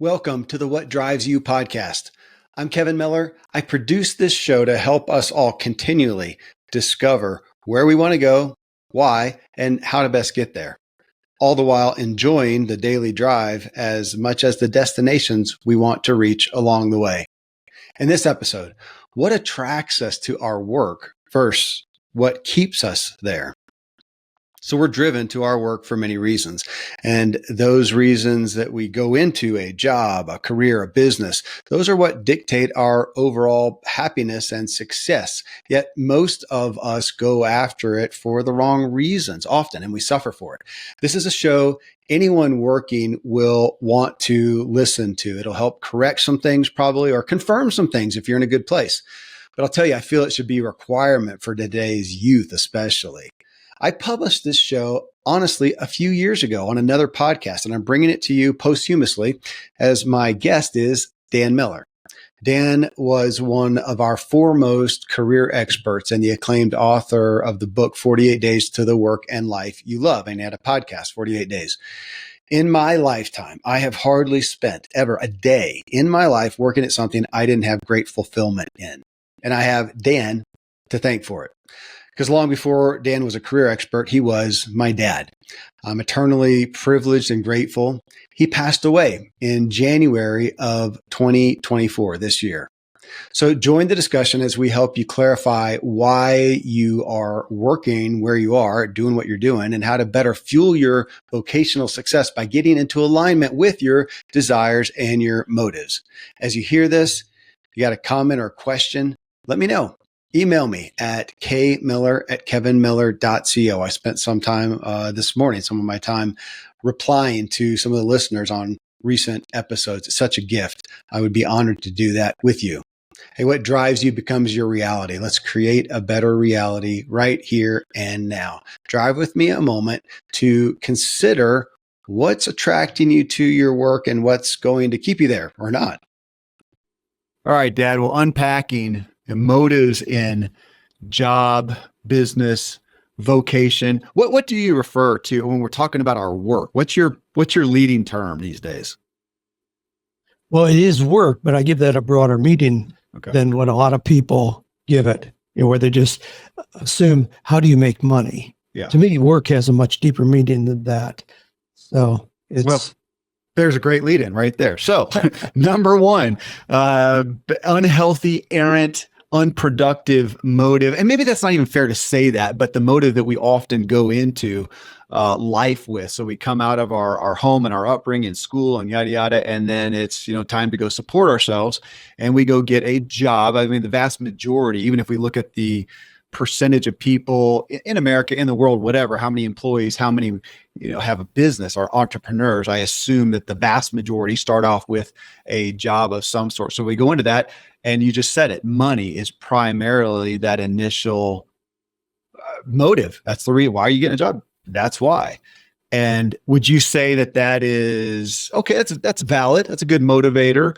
Welcome to the What Drives You podcast. I'm Kevin Miller. I produce this show to help us all continually discover where we want to go, why, and how to best get there, all the while enjoying the daily drive as much as the destinations we want to reach along the way. In this episode, what attracts us to our work versus what keeps us there? So we're driven to our work for many reasons. And those reasons that we go into a job, a career, a business, those are what dictate our overall happiness and success. Yet most of us go after it for the wrong reasons often, and we suffer for it. This is a show anyone working will want to listen to. It'll help correct some things probably, or confirm some things if you're in a good place. But I'll tell you, I feel it should be a requirement for today's youth, especially. I published this show, honestly, a few years ago on another podcast, and I'm bringing it to you posthumously as my guest is Dan Miller. Dan was one of our foremost career experts and the acclaimed author of the book, 48 Days to the Work and Life You Love, and he had a podcast, 48 Days. In my lifetime, I have hardly spent ever a day in my life working at something I didn't have great fulfillment in. And I have Dan to thank for it. Because long before Dan was a career expert, he was my dad. I'm eternally privileged and grateful. He passed away in January of 2024, this year. So join the discussion as we help you clarify why you are working where you are, doing what you're doing, and how to better fuel your vocational success by getting into alignment with your desires and your motives. As you hear this, you got a comment or a question, let me know. Email me at kmiller@kevinmiller.co. I spent some time this morning, some of my time replying to some of the listeners on recent episodes. It's such a gift. I would be honored to do that with you. Hey, what drives you becomes your reality. Let's create a better reality right here and now. Drive with me a moment to consider what's attracting you to your work and what's going to keep you there or not. All right, Dad. Well, unpacking motives in job, business, vocation. What do you refer to when we're talking about our work? What's your leading term these days? Well, it is work, but I give that a broader meaning than what a lot of people give it, where they just assume, how do you make money? Yeah. To me, work has a much deeper meaning than that. So it's... There's a great lead in right there. So number one, unhealthy, errant, unproductive motive. And maybe that's not even fair to say that, but the motive that we often go into life with. So we come out of our home and our upbringing, school and yada, yada. And then it's, time to go support ourselves and we go get a job. I mean, the vast majority, even if we look at the percentage of people in America, in the world, whatever, how many employees, how many, have a business or entrepreneurs, I assume that the vast majority start off with a job of some sort. So we go into that and you just said it, money is primarily that initial motive. That's the reason. Why are you getting a job? That's why. And would you say that is, okay, that's valid. That's a good motivator.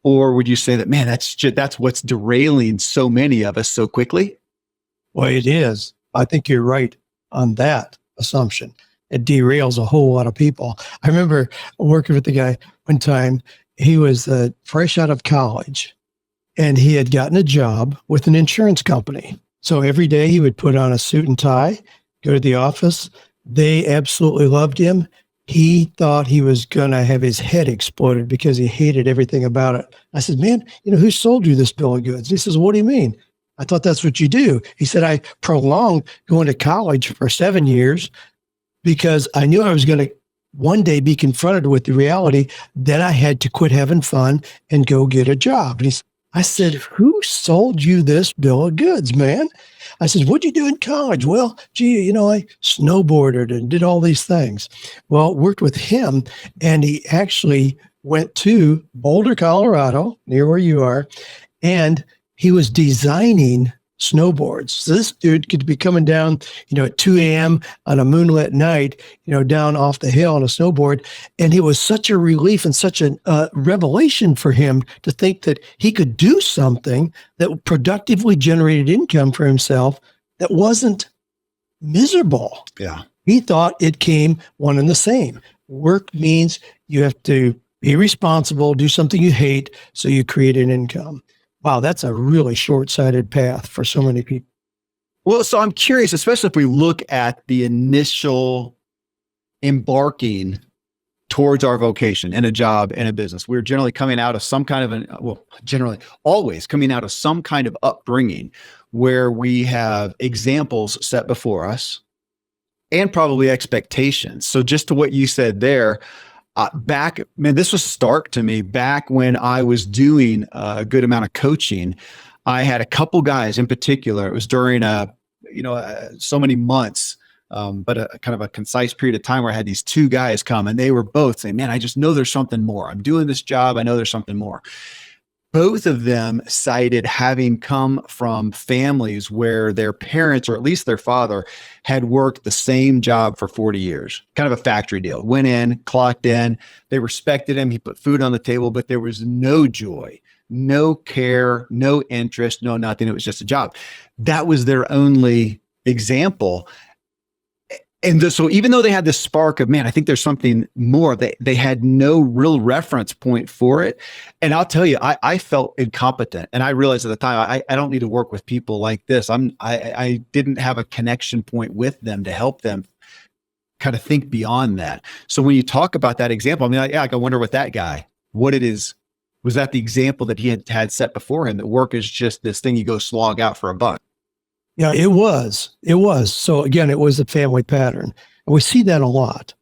Or would you say that, man, that's what's derailing so many of us so quickly? Well, it is. I think you're right on that assumption. It derails a whole lot of people. I remember working with the guy one time. He was fresh out of college and he had gotten a job with an insurance company. So every day he would put on a suit and tie, go to the office. They absolutely loved him. He thought he was going to have his head exploded because he hated everything about it. I said, man, who sold you this bill of goods? He says, what do you mean? I thought that's what you do. He said, I prolonged going to college for 7 years because I knew I was going to one day be confronted with the reality that I had to quit having fun and go get a job. And I said, who sold you this bill of goods, man? I said, what'd you do in college? Well, gee, I snowboarded and did all these things. Well, worked with him, and he actually went to Boulder, Colorado, near where you are, and he was designing snowboards. So this dude could be coming down, at 2 a.m. on a moonlit night, down off the hill on a snowboard. And it was such a relief and such a revelation for him to think that he could do something that productively generated income for himself that wasn't miserable. Yeah. He thought it came one and the same. Work means you have to Be responsible, do something you hate so you create an income. Wow, that's a really short-sighted path for so many people. Well, so I'm curious, especially if we look at the initial embarking towards our vocation in a job, in a business. We're generally coming out of some kind of generally always coming out of some kind of upbringing where we have examples set before us and probably expectations. So just to what you said there, this was stark to me back when I was doing a good amount of coaching. I had a couple guys in particular. It was during so many months, but a kind of a concise period of time where I had these two guys come, and they were both saying, "Man, I just know there's something more. I'm doing this job. I know there's something more." Both of them cited having come from families where their parents, or at least their father, had worked the same job for 40 years, kind of a factory deal. Went in, clocked in, they respected him. He put food on the table, but there was no joy, no care, no interest, no nothing. It was just a job. That was their only example. And so even though they had this spark of, man, I think there's something more, they had no real reference point for it. And I'll tell you, I felt incompetent. And I realized at the time, I don't need to work with people like this. I didn't have a connection point with them to help them kind of think beyond that. So when you talk about that example, I mean, I wonder what that guy, what it is, was that the example that he had set before him, that work is just this thing you go slog out for a buck? Yeah, it was. So again, it was a family pattern. And we see that a lot.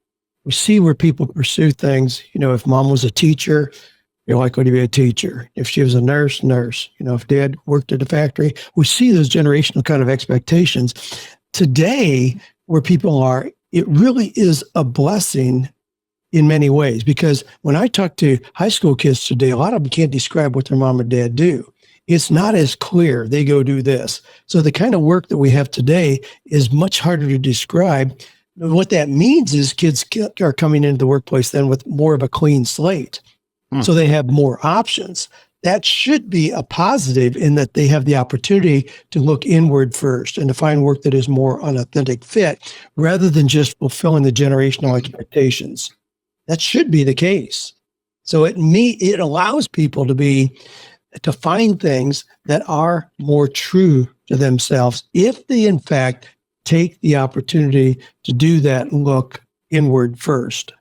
We see where people pursue things. If mom was a teacher, you're likely to be a teacher. If she was a nurse. If dad worked at a factory, we see those generational kind of expectations. Today, where people are, it really is a blessing in many ways, because when I talk to high school kids today, a lot of them can't describe what their mom and dad do. It's not as clear. They go do this. So the kind of work that we have today is much harder to describe. What that means is kids are coming into the workplace then with more of a clean slate. So they have more options. That should be a positive in that they have the opportunity to look inward first and to find work that is more an authentic fit rather than just fulfilling the generational expectations. That should be the case. So it allows people to find things that are more true to themselves if they, in fact, take the opportunity to do that and look inward first.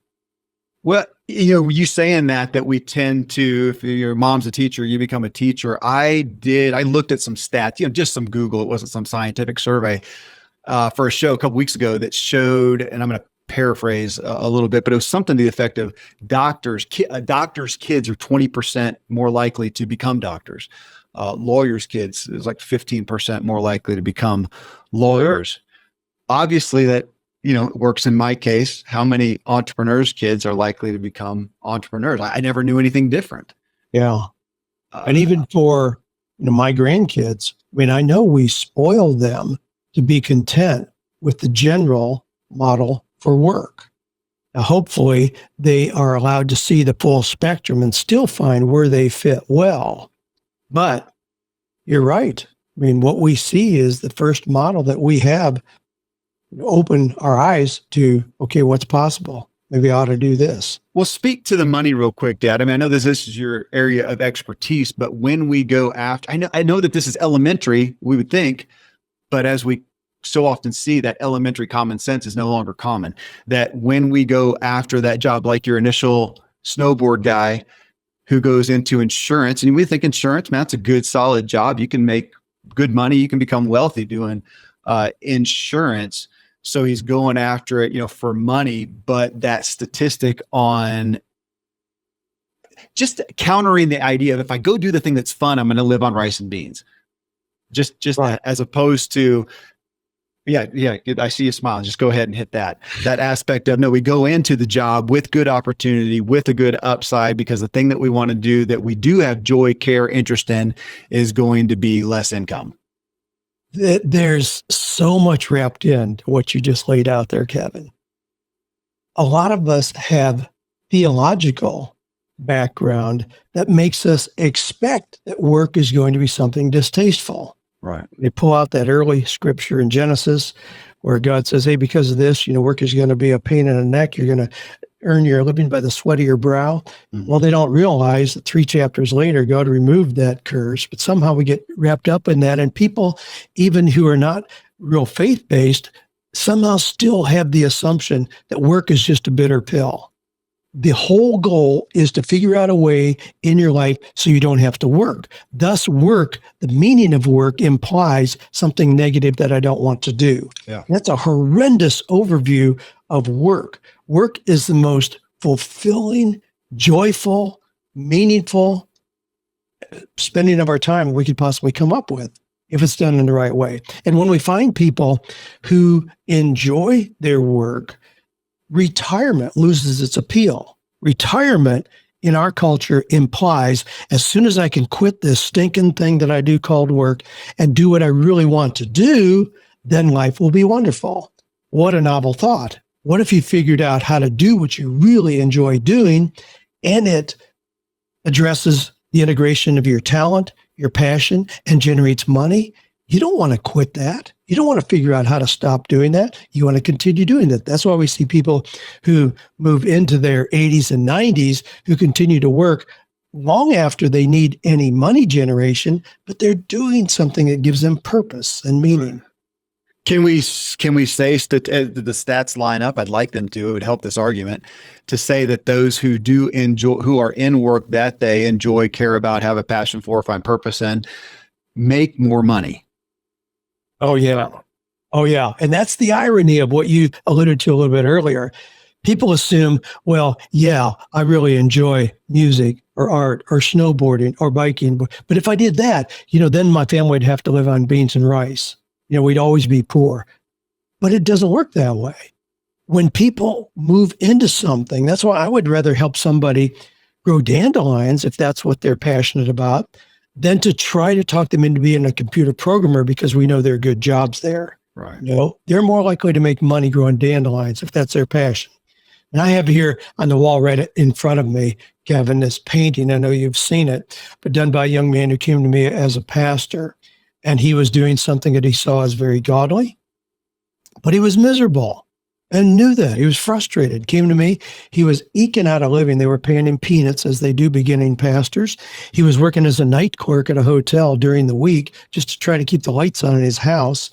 Well, you saying that we tend to, if your mom's a teacher, you become a teacher. I looked at some stats, just some Google. It wasn't some scientific survey for a show a couple weeks ago that showed, and I'm going to paraphrase a little bit, but it was something to the effect of doctors' kids are 20% more likely to become doctors. Lawyers' kids is like 15% more likely to become lawyers. Obviously that, works in my case. How many entrepreneurs' kids are likely to become entrepreneurs? I never knew anything different. Yeah. And even for, my grandkids, I know we spoil them to be content with the general model for work. Now, hopefully they are allowed to see the full spectrum and still find where they fit well. But you're right. What we see is the first model that we have open our eyes to, okay, what's possible? Maybe I ought to do this. Well, speak to the money real quick, Dad. I know this is your area of expertise, but when we go after, I know that this is elementary, we would think, but as we so often see, that elementary common sense is no longer common. That when we go after that job, like your initial snowboard guy who goes into insurance, and we think insurance, man, that's a good, solid job. You can make good money. You can become wealthy doing insurance. So he's going after it, for money. But that statistic on just countering the idea of, if I go do the thing that's fun, I'm going to live on rice and beans. Just right. As opposed to, yeah, I see you smiling. Just go ahead and hit that aspect of, no, we go into the job with good opportunity, with a good upside, because the thing that we want to do that we do have joy, care, interest in is going to be less income. There's so much wrapped into what you just laid out there, Kevin. A lot of us have theological background that makes us expect that work is going to be something distasteful. Right. They pull out that early scripture in Genesis where God says, hey, because of this, work is going to be a pain in the neck. You're going to earn your living by the sweat of your brow. Mhm. Well, they don't realize that 3 chapters later, God removed that curse, but somehow we get wrapped up in that. And people, even who are not real faith-based, somehow still have the assumption that work is just a bitter pill. The whole goal is to figure out a way in your life so you don't have to work. Thus, work, the meaning of work implies something negative that I don't want to do. Yeah. That's a horrendous overview of work. Work is the most fulfilling, joyful, meaningful spending of our time we could possibly come up with if it's done in the right way. And when we find people who enjoy their work, retirement loses its appeal. Retirement in our culture implies as soon as I can quit this stinking thing that I do called work and do what I really want to do, then life will be wonderful. What a novel thought. What if you figured out how to do what you really enjoy doing, and it addresses the integration of your talent, your passion, and generates money? You don't want to quit that. You don't want to figure out how to stop doing that. You want to continue doing that. That's why we see people who move into their 80s and 90s who continue to work long after they need any money generation, but they're doing something that gives them purpose and meaning. Can we say the stats line up? I'd like them to. It would help this argument to say that those who do enjoy, who are in work that they enjoy, care about, have a passion for, find purpose in, make more money. Oh, yeah. Oh, yeah. And that's the irony of what you alluded to a little bit earlier. People assume, well, yeah, I really enjoy music or art or snowboarding or biking. But if I did that, then my family would have to live on beans and rice. We'd always be poor. But it doesn't work that way. When people move into something, that's why I would rather help somebody grow dandelions if that's what they're passionate about, than to try to talk them into being a computer programmer because we know there are good jobs there. Right. They're more likely to make money growing dandelions if that's their passion. And I have here on the wall right in front of me, Kevin, this painting. I know you've seen it, but done by a young man who came to me as a pastor. And he was doing something that he saw as very godly, but he was miserable and knew that. He was frustrated. Came to me. He was eking out a living. They were paying him peanuts, as they do beginning pastors. He was working as a night clerk at a hotel during the week just to try to keep the lights on in his house.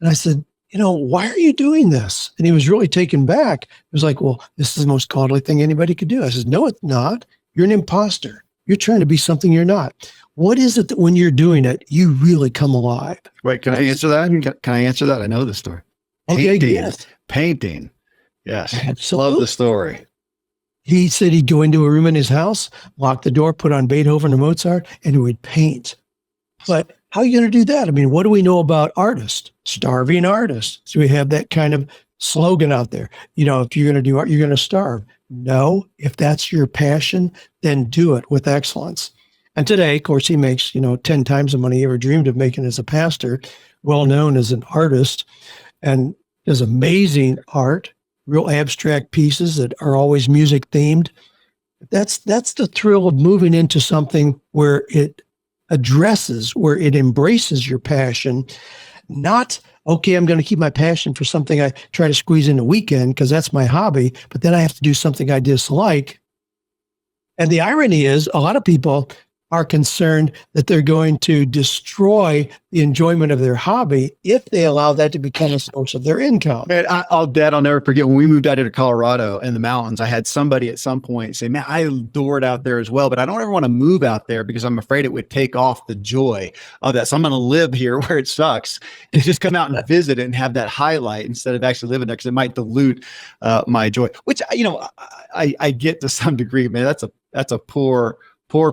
And I said, why are you doing this? And he was really taken back. He was like, well, this is the most godly thing anybody could do. I said, no, it's not. You're an imposter. You're trying to be something you're not. What is it that when you're doing it, you really come alive? Wait, can I answer that? Can I answer that? I know the story. Okay, Painting. yes. Painting. Yes. Absolutely. Love the story. He said he'd go into a room in his house, lock the door, put on Beethoven or Mozart, and he would paint. But how are you going to do that? I mean, what do we know about artists? Starving artists. So we have that kind of slogan out there. If you're going to do art, you're going to starve. No, if that's your passion, then do it with excellence. And today, of course, he makes, 10 times the money he ever dreamed of making as a pastor, well known as an artist, and does amazing art, real abstract pieces that are always music themed. That's the thrill of moving into something where it addresses, where it embraces your passion, not, okay, I'm going to keep my passion for something I try to squeeze in a weekend because that's my hobby, but then I have to do something I dislike. And the irony is a lot of people are concerned that they're going to destroy the enjoyment of their hobby if they allow that to become a source of their income. Man, I'll never forget when we moved out here to Colorado in the mountains. I had somebody at some point say, man, I adore it out there as well, but I don't ever want to move out there because I'm afraid it would take off the joy of that. So I'm going to live here where it sucks and just come out and visit it and have that highlight instead of actually living there because it might dilute my joy, which, I get to some degree, man. That's a poor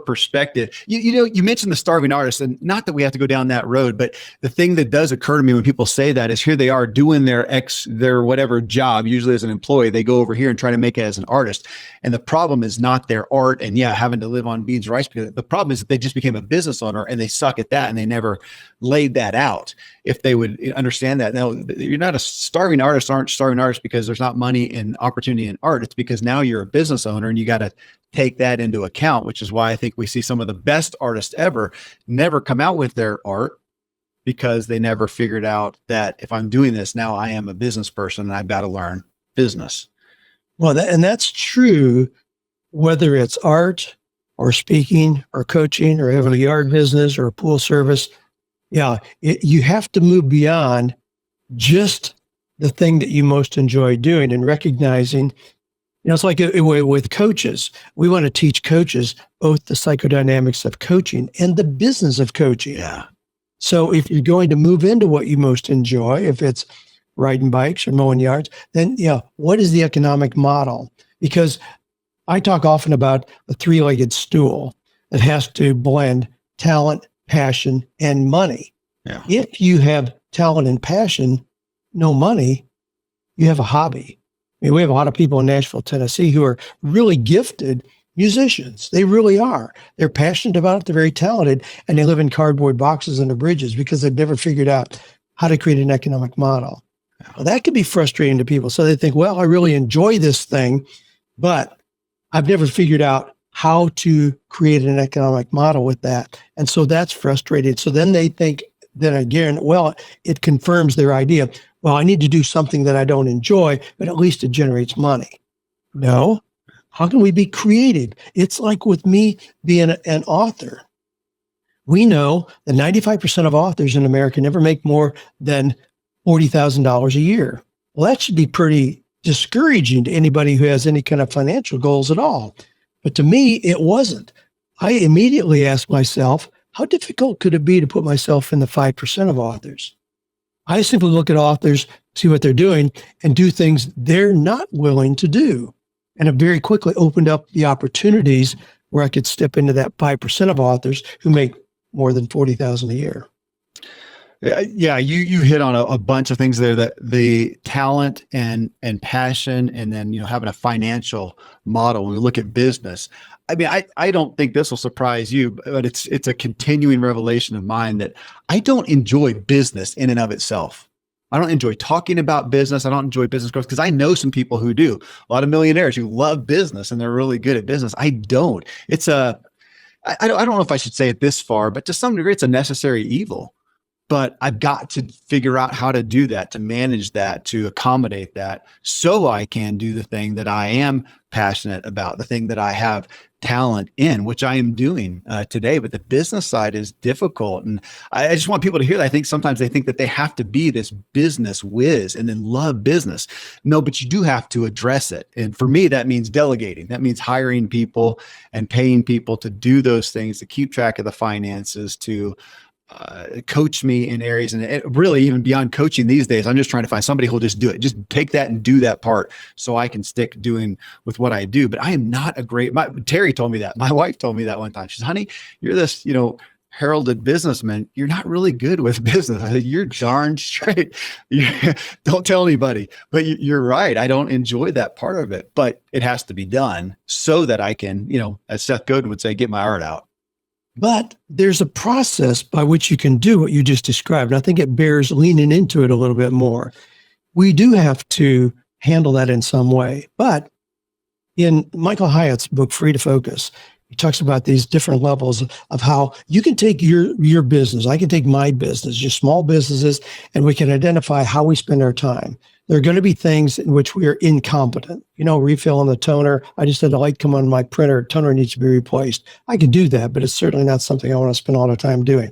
perspective. You mentioned the starving artist, and not that we have to go down that road, but the thing that does occur to me when people say that is here they are doing their whatever job, usually as an employee, they go over here and try to make it as an artist. And the problem is not their art and having to live on beans and rice, because the problem is that they just became a business owner and they suck at that and they never laid that out. If they would understand that. Now, you're not a starving artist, aren't starving artists because there's not money and opportunity in art. It's because now you're a business owner and you got to take that into account, which is why I think we see some of the best artists ever never come out with their art because they never figured out that if I'm doing this now, I am a business person and I've got to learn business. Well, and that's true, whether it's art or speaking or coaching or having a yard business or a pool service. Yeah, you have to move beyond just the thing that you most enjoy doing and recognizing, it's like with coaches. We want to teach coaches both the psychodynamics of coaching and the business of coaching. Yeah. So if you're going to move into what you most enjoy, if it's riding bikes or mowing yards, then what is the economic model? Because I talk often about a three-legged stool that has to blend talent, passion, and money. Yeah. If you have talent and passion, no money, you have a hobby. I mean, we have a lot of people in Nashville, Tennessee who are really gifted musicians. They really are. They're passionate about it. They're very talented, and they live in cardboard boxes under bridges because they've never figured out how to create an economic model. Well, that can be frustrating to people. So they think, well, I really enjoy this thing, but I've never figured out how to create an economic model with that. And so that's frustrating. So then they think, then again, well, it confirms their idea. Well, I need to do something that I don't enjoy, but at least it generates money. No. How can we be creative? It's like with me being an author. We know that 95% of authors in America never make more than $40,000 a year. Well, that should be pretty discouraging to anybody who has any kind of financial goals at all. But to me, it wasn't. I immediately asked myself, how difficult could it be to put myself in the 5% of authors? I simply look at authors, see what they're doing, and do things they're not willing to do. And it very quickly opened up the opportunities where I could step into that 5% of authors who make more than $40,000 a year. Yeah, you hit on a bunch of things there, that the talent and passion, and then having a financial model. When we look at business, I mean, I don't think this will surprise you, but it's a continuing revelation of mine that I don't enjoy business in and of itself. I don't enjoy talking about business. I don't enjoy business growth, because I know some people who do. A lot of millionaires who love business and they're really good at business. I don't. I don't know if I should say it this far, but to some degree, it's a necessary evil. But I've got to figure out how to do that, to manage that, to accommodate that, so I can do the thing that I am passionate about, the thing that I have talent in, which I am doing today. But the business side is difficult. And I just want people to hear that. I think sometimes they think that they have to be this business whiz and then love business. No, but you do have to address it. And for me, that means delegating. That means hiring people and paying people to do those things, to keep track of the finances, to coach me in areas. And really, even beyond coaching these days, I'm just trying to find somebody who'll just do it. Just take that and do that part so I can stick doing with what I do. But I am not a great, Terry told me that. My wife told me that one time. She said, honey, you're this, heralded businessman. You're not really good with business. I said, you're darn straight. Don't tell anybody. But you're right. I don't enjoy that part of it, but it has to be done so that I can, as Seth Godin would say, get my art out. But there's a process by which you can do what you just described. And I think it bears leaning into it a little bit more. We do have to handle that in some way. But in Michael Hyatt's book, Free to Focus, he talks about these different levels of how you can take your business. I can take my business, just small businesses, and we can identify how we spend our time. There are going to be things in which we are incompetent. Refilling the toner. I just had the light come on my printer. Toner needs to be replaced. I can do that, but it's certainly not something I want to spend all the time doing.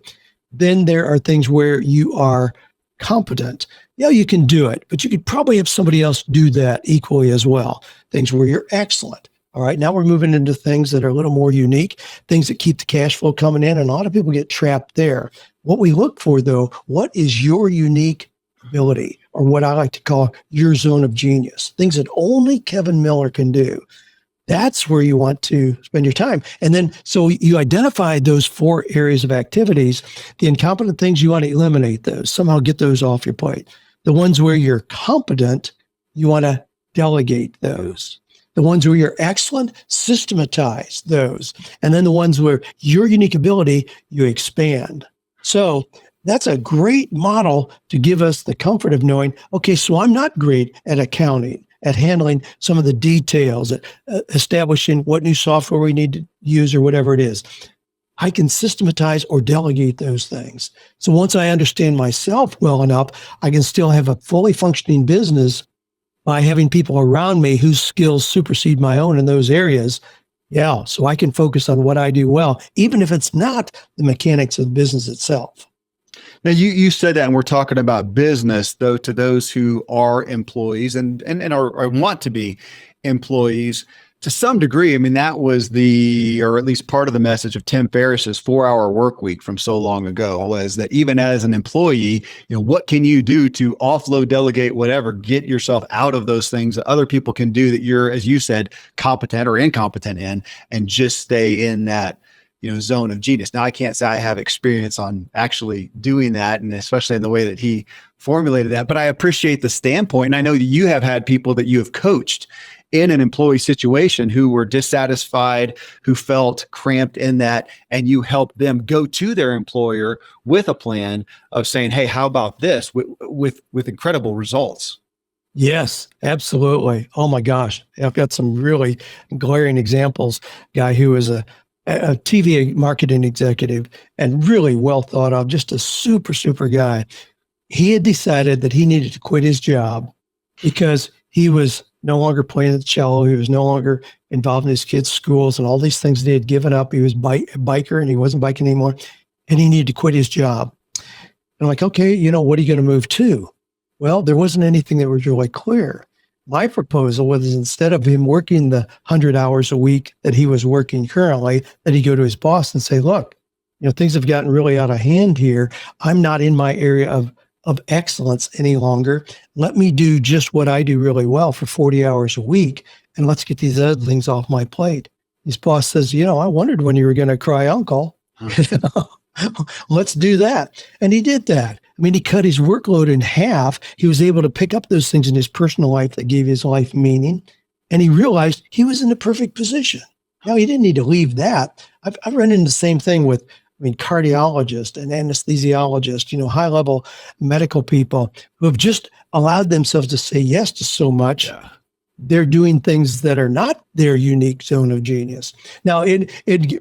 Then there are things where you are competent. Yeah, you can do it, but you could probably have somebody else do that equally as well. Things where you're excellent. All right, now we're moving into things that are a little more unique, things that keep the cash flow coming in, and a lot of people get trapped there. What we look for, though, what is your unique ability, or what I like to call your zone of genius, things that only Kevin Miller can do? That's where you want to spend your time. And then, so you identify those 4 areas of activities. The incompetent things, you want to eliminate those, somehow get those off your plate. The ones where you're competent, you want to delegate those. The ones where you're excellent, systematize those. And then the ones where your unique ability, you expand. So that's a great model to give us the comfort of knowing, okay, so I'm not great at accounting, at handling some of the details, at establishing what new software we need to use or whatever it is. I can systematize or delegate those things. So once I understand myself well enough, I can still have a fully functioning business by having people around me whose skills supersede my own in those areas. Yeah, so I can focus on what I do well, even if it's not the mechanics of business itself. Now you said that, and we're talking about business, though, to those who are employees and are or want to be employees to some degree. I mean, that was or at least part of the message of Tim Ferriss's 4-hour work week from so long ago, was that even as an employee, what can you do to offload, delegate, whatever, get yourself out of those things that other people can do that you're, as you said, competent or incompetent in, and just stay in that zone of genius. Now, I can't say I have experience on actually doing that, and especially in the way that he formulated that, but I appreciate the standpoint. And I know that you have had people that you have coached in an employee situation who were dissatisfied, who felt cramped in that, and you helped them go to their employer with a plan of saying, hey, how about this, with incredible results. Yes, absolutely. Oh my gosh. I've got some really glaring examples. Guy who was a TV marketing executive and really well thought of, just a super guy. He had decided that he needed to quit his job because he was no longer playing the cello. He was no longer involved in his kids' schools and all these things they had given up. He was a biker and he wasn't biking anymore, and he needed to quit his job. And I'm like, okay, what are you going to move to? Well, there wasn't anything that was really clear. My proposal was, instead of him working the 100 hours a week that he was working currently, that he go to his boss and say, look, things have gotten really out of hand here. I'm not in my area of excellence any longer. Let me do just what I do really well for 40 hours a week, and let's get these other things off my plate. His boss says, I wondered when you were going to cry uncle. Let's do that. And he did that. I mean, he cut his workload in half. He was able to pick up those things in his personal life that gave his life meaning. And he realized he was in the perfect position. He didn't need to leave that. I've run into the same thing with, cardiologists and anesthesiologists, high-level medical people who have just allowed themselves to say yes to so much. Yeah. They're doing things that are not their unique zone of genius. Now, in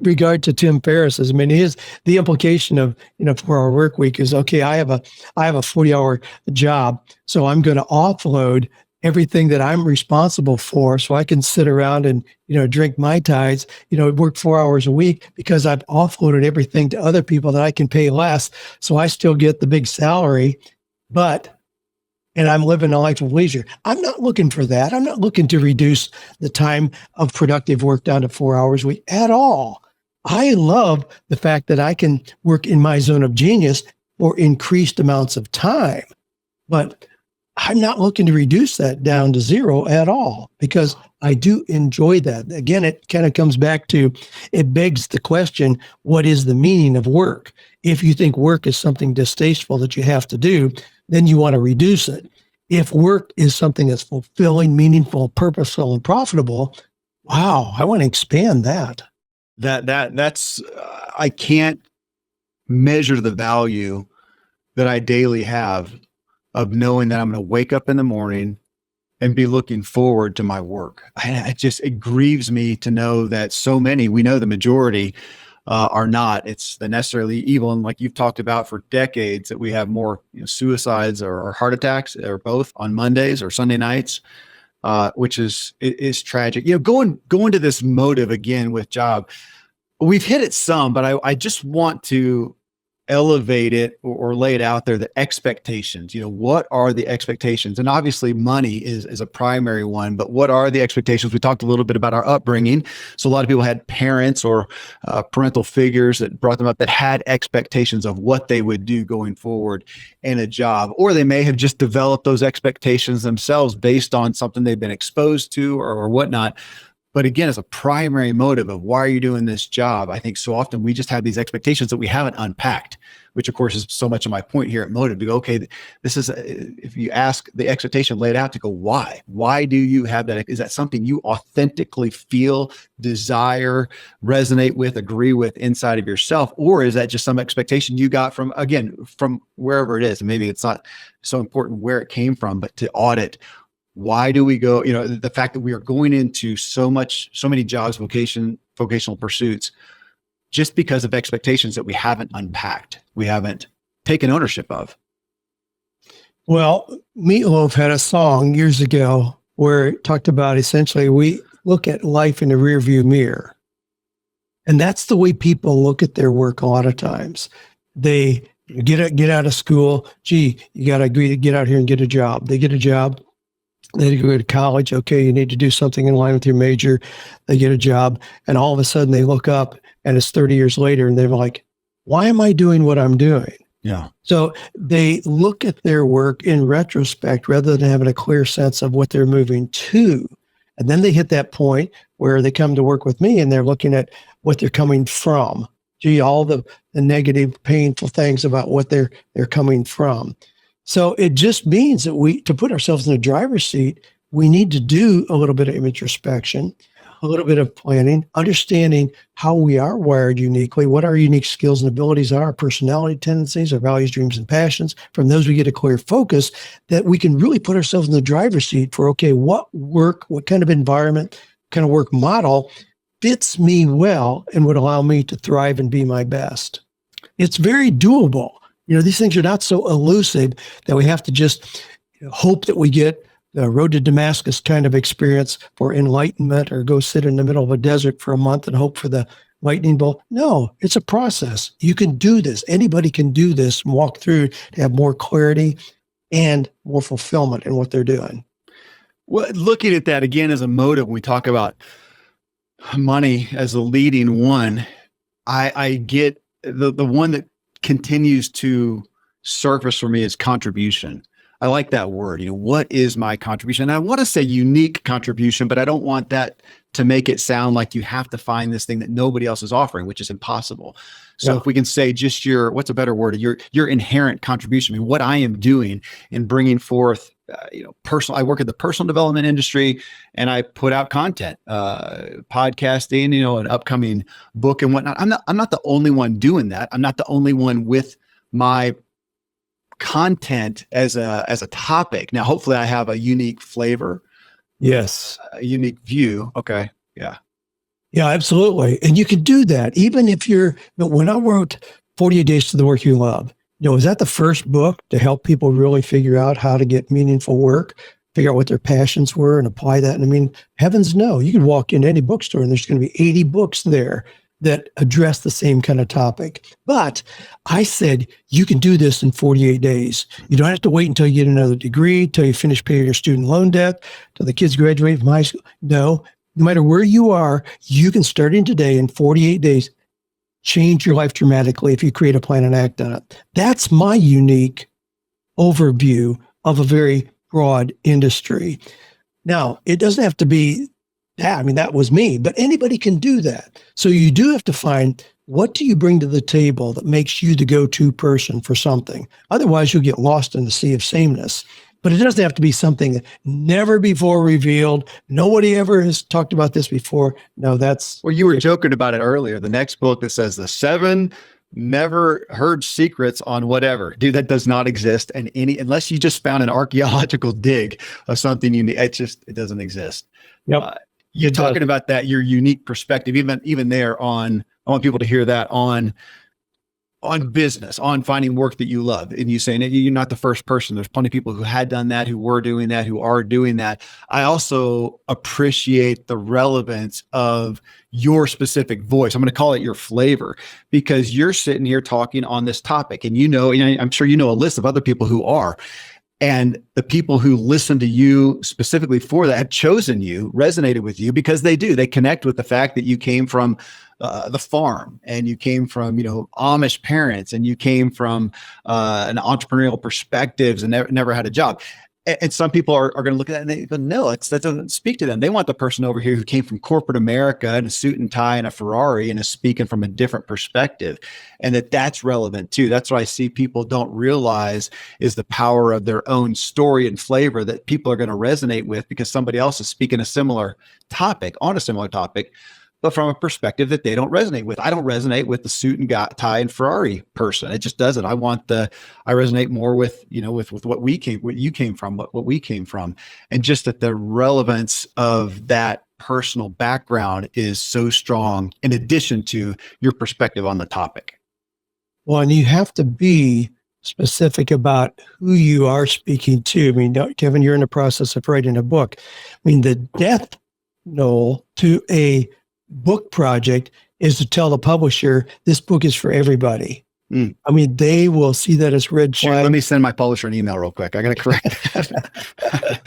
regard to Tim Ferriss's, the implication of, for our work week is, okay, I have a 40-hour job, so I'm going to offload everything that I'm responsible for, so I can sit around and, drink Mai Tais, work 4 hours a week because I've offloaded everything to other people that I can pay less. So I still get the big salary, and I'm living a life of leisure. I'm not looking for that. I'm not looking to reduce the time of productive work down to 4 hours a week at all. I love the fact that I can work in my zone of genius for increased amounts of time, but I'm not looking to reduce that down to zero at all, because I do enjoy that. Again, it kind of comes back to, it begs the question, what is the meaning of work? If you think work is something distasteful that you have to do, then you want to reduce it. If work is something that's fulfilling, meaningful, purposeful, and profitable, wow, I want to expand that. That's I can't measure the value that I daily have of knowing that I'm going to wake up in the morning and be looking forward to my work. It grieves me to know that so many, we know the majority are not. It's the necessarily evil. And like you've talked about for decades, that we have more suicides or heart attacks or both on Mondays or Sunday nights, which is tragic. Going to this motive again with job, we've hit it some, but I just want to elevate it or lay it out there, the expectations. What are the expectations? And obviously money is a primary one, but what are the expectations? We talked a little bit about our upbringing. So a lot of people had parents or parental figures that brought them up that had expectations of what they would do going forward in a job, or they may have just developed those expectations themselves based on something they've been exposed to or whatnot. But again, as a primary motive of why are you doing this job, I think so often we just have these expectations that we haven't unpacked, which of course is so much of my point here at Motive, to go, okay, this is, if you ask the expectation laid out, to go, why do you have that? Is that something you authentically feel, desire, resonate with, agree with inside of yourself? Or is that just some expectation you got from wherever it is? And maybe it's not so important where it came from, but to audit, why do we go, the fact that we are going into so many jobs, vocational pursuits, just because of expectations that we haven't unpacked, we haven't taken ownership of. Well, Meatloaf had a song years ago where it talked about essentially we look at life in the rearview mirror. And that's the way people look at their work a lot of times. They get out of school. Gee, you got to agree to get out here and get a job. They get a job. They go to college. Okay, you need to do something in line with your major. They get a job. And all of a sudden they look up and it's 30 years later and they're like, why am I doing what I'm doing? Yeah. So they look at their work in retrospect rather than having a clear sense of what they're moving to. And then they hit that point where they come to work with me and they're looking at what they're coming from. Gee, all the negative, painful things about what they're coming from. So it just means that to put ourselves in the driver's seat, we need to do a little bit of introspection, a little bit of planning, understanding how we are wired uniquely, what our unique skills and abilities are, our personality tendencies, our values, dreams, and passions. From those, we get a clear focus that we can really put ourselves in the driver's seat for, okay, what work, what kind of environment, kind of work model fits me well and would allow me to thrive and be my best. It's very doable. These things are not so elusive that we have to just hope that we get the road to Damascus kind of experience for enlightenment or go sit in the middle of a desert for a month and hope for the lightning bolt. No, it's a process. You can do this. Anybody can do this and walk through to have more clarity and more fulfillment in what they're doing. Well, looking at that again as a motive, when we talk about money as a leading one, I get the one that continues to surface for me is contribution. I like that word. What is my contribution? And I want to say unique contribution, but I don't want that to make it sound like you have to find this thing that nobody else is offering, which is impossible. So if we can say just what's a better word? Your inherent contribution. I mean, what I am doing in bringing forth, personal. I work in the personal development industry, and I put out content, podcasting, an upcoming book and whatnot. I'm not the only one doing that. I'm not the only one with my content as a topic. Now, hopefully I have a unique flavor. Yes. A unique view. Okay. Yeah. Yeah, absolutely. And you can do that. Even if when I wrote 48 Days to the Work You Love, was that the first book to help people really figure out how to get meaningful work, figure out what their passions were and apply that? And I mean, heavens no, you can walk into any bookstore and there's going to be 80 books there that address the same kind of topic. But I said, you can do this in 48 days. You don't have to wait until you get another degree, till you finish paying your student loan debt, till the kids graduate from high school. No matter where you are, you can start in today in 48 days, change your life dramatically if you create a plan and act on it. That's my unique overview of a very broad industry. Now, it doesn't have to be that. I mean, that was me, but anybody can do that. So you do have to find, what do you bring to the table that makes you the go-to person for something? Otherwise, you'll get lost in the sea of sameness. But it doesn't have to be something never before revealed. Nobody ever has talked about this before. No, well, you were joking about it earlier. The next book that says the 7 never heard secrets on whatever. Dude, that does not exist. And unless you just found an archaeological dig of something unique, it doesn't exist. Yep. You're talking about that, your unique perspective, even there I want people to hear that on business, on finding work that you love. And you saying that you're not the first person. There's plenty of people who had done that, who were doing that, who are doing that. I also appreciate the relevance of your specific voice. I'm going to call it your flavor, because you're sitting here talking on this topic, and I'm sure you know a list of other people who are. And the people who listen to you specifically for that have chosen you, resonated with you, because they do. They connect with the fact that you came from the farm, and you came from, Amish parents, and you came from an entrepreneurial perspectives and never had a job. And some people are going to look at that and they go, no, that doesn't speak to them. They want the person over here who came from corporate America in a suit and tie and a Ferrari and is speaking from a different perspective, and that's relevant too. That's what I see people don't realize is the power of their own story and flavor that people are going to resonate with, because somebody else is speaking on a similar topic, but from a perspective that they don't resonate with. I don't resonate with the suit and tie and Ferrari person. It just doesn't. I resonate more with, with what we came from. And just that the relevance of that personal background is so strong, in addition to your perspective on the topic. Well, and you have to be specific about who you are speaking to. I mean, Kevin, you're in the process of writing a book. I mean, the death knell to a book project is to tell the publisher this book is for everybody. I mean, they will see that as red flag. Let me send my publisher an email real quick. I got to correct that.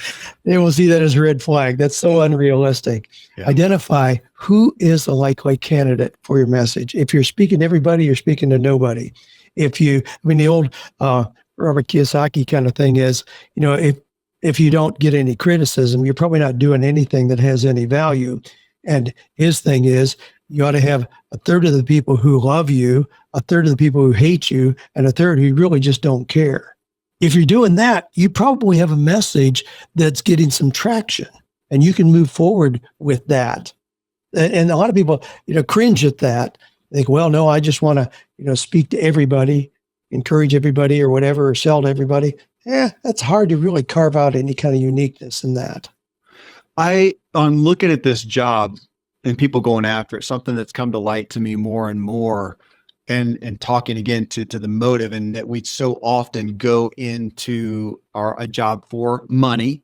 They will see that as red flag. That's so unrealistic. Yeah. Identify who is a likely candidate for your message. If you're speaking to everybody, you're speaking to nobody. The old Robert Kiyosaki kind of thing is, if you don't get any criticism, you're probably not doing anything that has any value. And his thing is, you ought to have a third of the people who love you, a third of the people who hate you, and a third who really just don't care. If you're doing that, you probably have a message that's getting some traction, and you can move forward with that. And a lot of people, cringe at that. They think, well, no, I just want to, speak to everybody, encourage everybody or whatever, or sell to everybody. Yeah, that's hard to really carve out any kind of uniqueness in that. On looking at this job and people going after it, something that's come to light to me more and more, and talking again to the motive, and that we so often go into a job for money.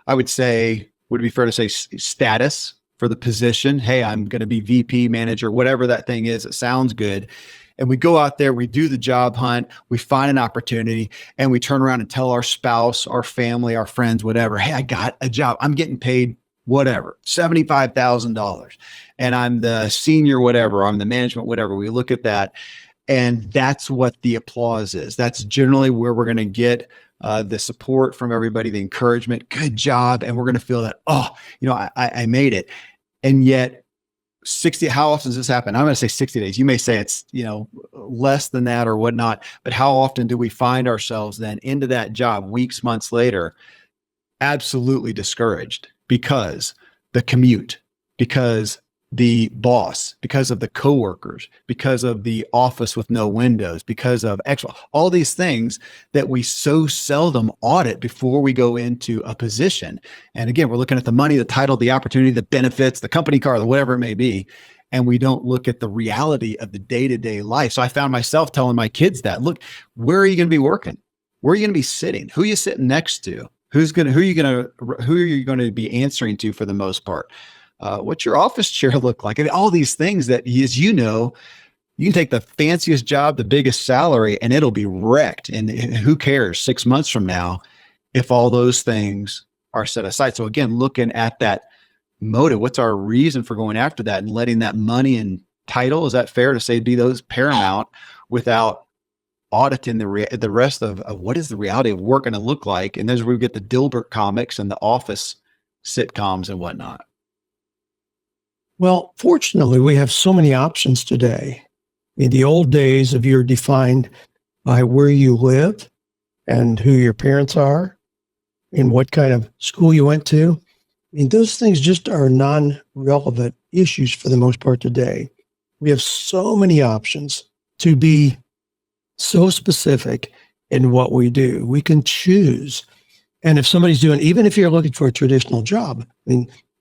I would say, would it be fair to say status for the position? Hey, I'm going to be VP, manager, whatever that thing is. It sounds good. And we go out there, we do the job hunt, we find an opportunity, and we turn around and tell our spouse, our family, our friends, whatever, hey, I got a job. I'm getting paid whatever, $75,000. And I'm the senior whatever, I'm the management whatever. We look at that, and that's what the applause is. That's generally where we're going to get the support from everybody, the encouragement, good job. And we're going to feel that, I made it. And yet 60, how often does this happen? I'm going to say 60 days. You may say it's, less than that or whatnot, but how often do we find ourselves then into that job weeks, months later, absolutely discouraged because the commute, because the boss, because of the coworkers, because of the office with no windows, because of all these things that we so seldom audit before we go into a position. And again, we're looking at the money, the title, the opportunity, the benefits, the company car, whatever it may be. And we don't look at the reality of the day-to-day life. So I found myself telling my kids that, look, where are you going to be working? Where are you going to be sitting? Who are you sitting next to? Who are you going to be answering to for the most part? What's your office chair look like? And all these things that, as you know, you can take the fanciest job, the biggest salary, and it'll be wrecked. And who cares 6 months from now if all those things are set aside? So again, looking at that motive, what's our reason for going after that and letting that money and title, is that fair to say, be those paramount without auditing the rest of what is the reality of work going to look like? And there's where we get the Dilbert comics and the Office sitcoms and whatnot. Well, fortunately, we have so many options today. In the old days, if you're defined by where you live and who your parents are and what kind of school you went to, those things just are non-relevant issues for the most part today. We have so many options to be so specific in what we do. We can choose. And if somebody's even if you're looking for a traditional job,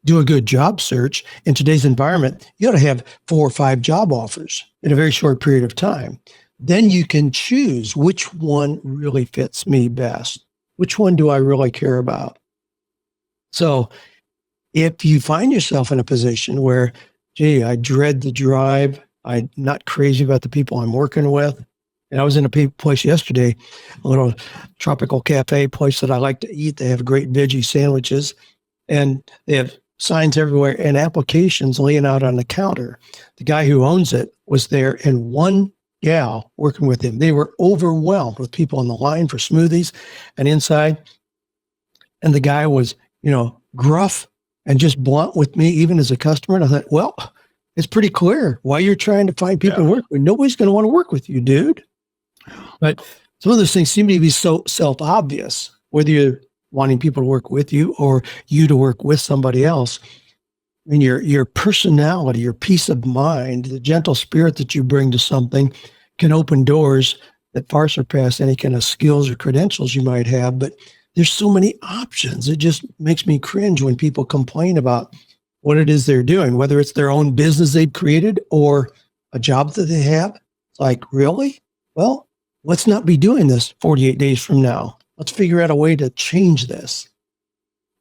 do a good job search. In today's environment, you ought to have 4 or 5 job offers in a very short period of time. Then you can choose which one really fits me best. Which one do I really care about? So if you find yourself in a position where, gee, I dread the drive, I'm not crazy about the people I'm working with. And I was in a place yesterday, a little tropical cafe place that I like to eat. They have great veggie sandwiches, and they have signs everywhere and applications laying out on the counter. The guy who owns it was there and one gal working with him. They were overwhelmed with people on the line for smoothies and inside. And the guy was, gruff and just blunt with me, even as a customer. And I thought, well, it's pretty clear why you're trying to find people to work with. Nobody's going to want to work with you, dude. But some of those things seem to be so self-obvious, whether you're wanting people to work with you or you to work with somebody else. Your personality, your peace of mind, the gentle spirit that you bring to something can open doors that far surpass any kind of skills or credentials you might have. But there's so many options. It just makes me cringe when people complain about what it is they're doing, whether it's their own business they've created or a job that they have. It's like, really? Well, let's not be doing this 48 days from now. Let's figure out a way to change this.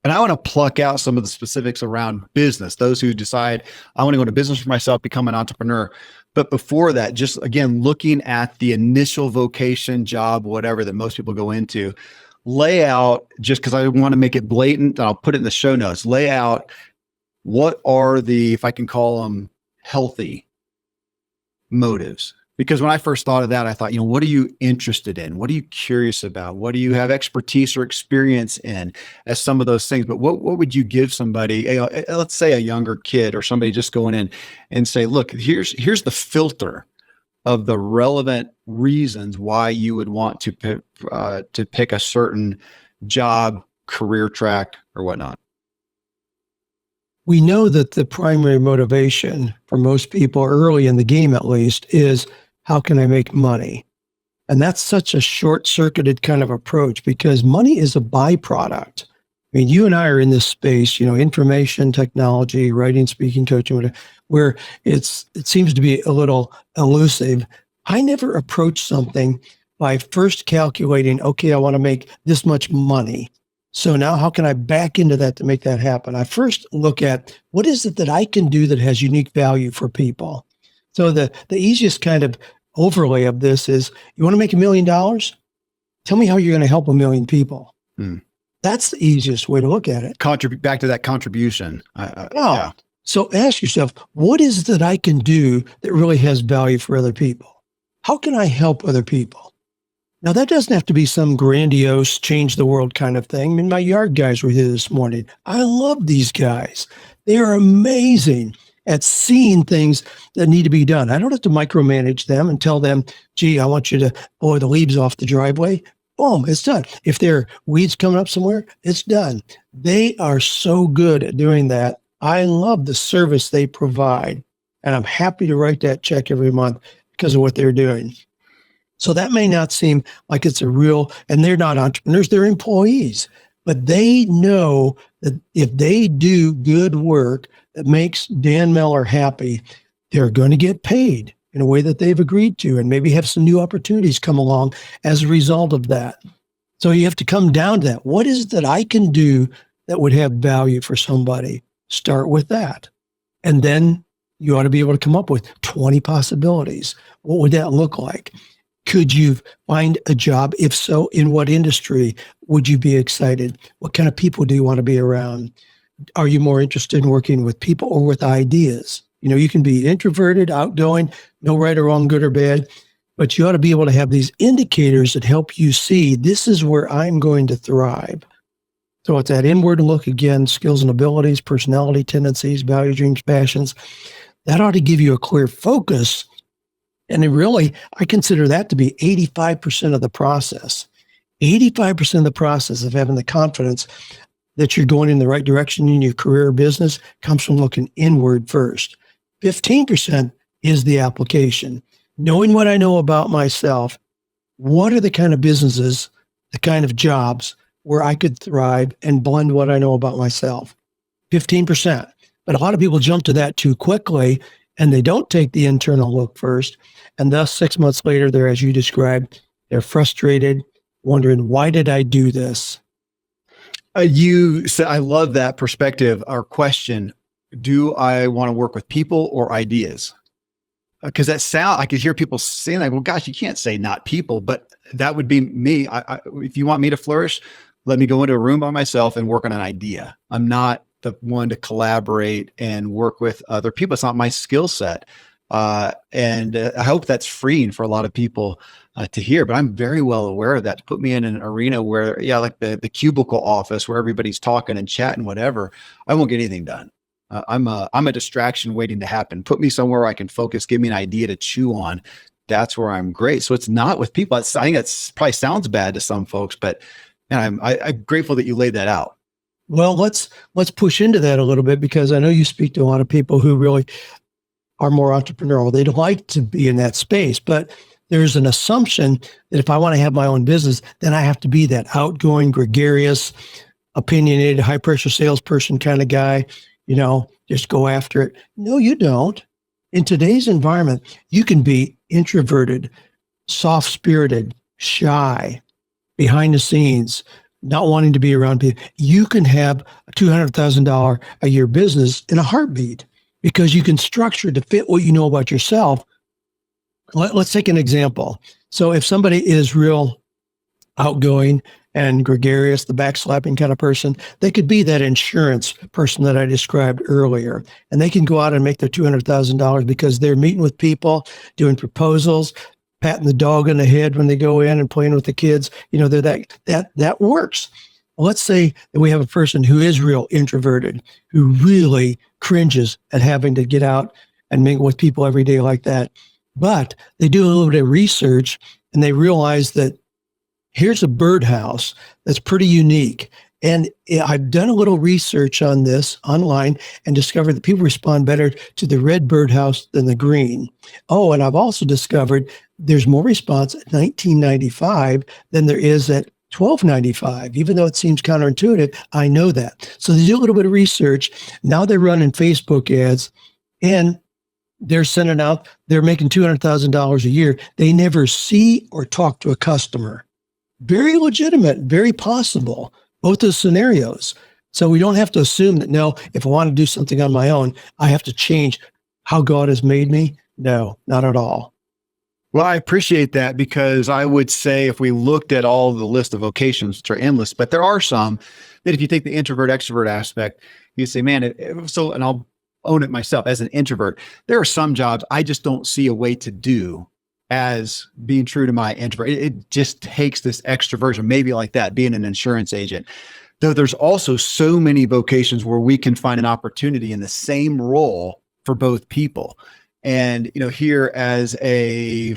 And I want to pluck out some of the specifics around business, those who decide I want to go into business for myself, become an entrepreneur. But before that, just again, looking at the initial vocation, job, whatever that most people go into, lay out, just because I want to make it blatant, and I'll put it in the show notes, lay out what are the, if I can call them, healthy motives. Because when I first thought of that, I thought, what are you interested in? What are you curious about? What do you have expertise or experience in as some of those things? But what would you give somebody, let's say a younger kid or somebody just going in and say, look, here's the filter of the relevant reasons why you would want to pick a certain job, career track, or whatnot. We know that the primary motivation for most people early in the game, at least, is how can I make money? And that's such a short-circuited kind of approach because money is a byproduct. I mean, you and I are in this space, information technology, writing, speaking, coaching, whatever, where it seems to be a little elusive. I never approach something by first calculating, okay, I want to make this much money. So now how can I back into that to make that happen? I first look at what is it that I can do that has unique value for people. So the easiest kind of overlay of this is, you want to make $1 million? Tell me how you're going to help 1 million people. That's the easiest way to look at it. Contribute back to that contribution. Yeah. So ask yourself, what is it that I can do that really has value for other people? How can I help other people? Now, that doesn't have to be some grandiose, change the world kind of thing. I mean, my yard guys were here this morning. I love these guys. They are amazing at seeing things that need to be done. I don't have to micromanage them and tell them, gee, I want you to blow the leaves off the driveway. Boom, it's done. If there are weeds coming up somewhere, it's done. They are so good at doing that. I love the service they provide, and I'm happy to write that check every month because of what they're doing. So that may not seem like it's and they're not entrepreneurs, they're employees, but they know that if they do good work that makes Dan Miller happy, they're going to get paid in a way that they've agreed to, and maybe have some new opportunities come along as a result of that. So you have to come down to that. What is it that I can do that would have value for somebody? Start with that. And then you ought to be able to come up with 20 possibilities. What would that look like? Could you find a job? If so, in what industry would you be excited? What kind of people do you want to be around? Are you more interested in working with people or with ideas? You can be introverted, outgoing, no right or wrong, good or bad, but you ought to be able to have these indicators that help you see this is where I'm going to thrive. So it's that inward look again, skills and abilities, personality tendencies, values, dreams, passions. That ought to give you a clear focus. And I consider that to be 85% of the process. 85% of the process of having the confidence that you're going in the right direction in your career or business comes from looking inward first. 15% is the application. Knowing what I know about myself, what are the kind of businesses, the kind of jobs where I could thrive and blend what I know about myself? 15%. But a lot of people jump to that too quickly, and they don't take the internal look first. And thus 6 months later, they're, as you described, they're frustrated, wondering, why did I do this? You said, I love that perspective. Our question, do I want to work with people or ideas? Because I could hear people saying that, well, gosh, you can't say not people, but that would be me. If you want me to flourish, let me go into a room by myself and work on an idea. I'm not the one to collaborate and work with other people. It's not my skill set. And I hope that's freeing for a lot of people to hear, but I'm very well aware of that. To put me in an arena where, like the cubicle office where everybody's talking and chatting, whatever, I won't get anything done. I'm a distraction waiting to happen. Put me somewhere where I can focus, give me an idea to chew on. That's where I'm great. So it's not with people. I think that's probably sounds bad to some folks, but man, I'm grateful that you laid that out. Well, let's push into that a little bit, because I know you speak to a lot of people who really are more entrepreneurial. They'd like to be in that space, but there's an assumption that if I want to have my own business, then I have to be that outgoing, gregarious, opinionated, high pressure salesperson kind of guy, just go after it. No, you don't. In today's environment, you can be introverted, soft-spirited, shy, behind the scenes, not wanting to be around people, you can have a $200,000 a year business in a heartbeat because you can structure to fit what you know about yourself. Let's take an example. So if somebody is real outgoing and gregarious, the backslapping kind of person, they could be that insurance person that I described earlier. And they can go out and make their $200,000 because they're meeting with people, doing proposals, patting the dog on the head when they go in and playing with the kids. They're that works. Well, let's say that we have a person who is real introverted, who really cringes at having to get out and mingle with people every day like that. But they do a little bit of research and they realize that here's a birdhouse that's pretty unique. And I've done a little research on this online and discovered that people respond better to the red birdhouse than the green. Oh, and I've also discovered there's more response at $19.95 than there is at $12.95. Even though it seems counterintuitive, I know that. So they do a little bit of research. Now they're running Facebook ads and they're sending out, they're making $200,000 a year. They never see or talk to a customer. Very legitimate, very possible, both those scenarios. So we don't have to assume that, no, if I want to do something on my own, I have to change how God has made me. No, not at all. Well, I appreciate that because I would say if we looked at all the list of vocations, which are endless, but there are some that if you take the introvert extrovert aspect, you say, man, and I'll own it myself as an introvert. There are some jobs I just don't see a way to do as being true to my introvert. It just takes this extroversion, maybe like that, being an insurance agent. Though there's also so many vocations where we can find an opportunity in the same role for both people. And, here as a,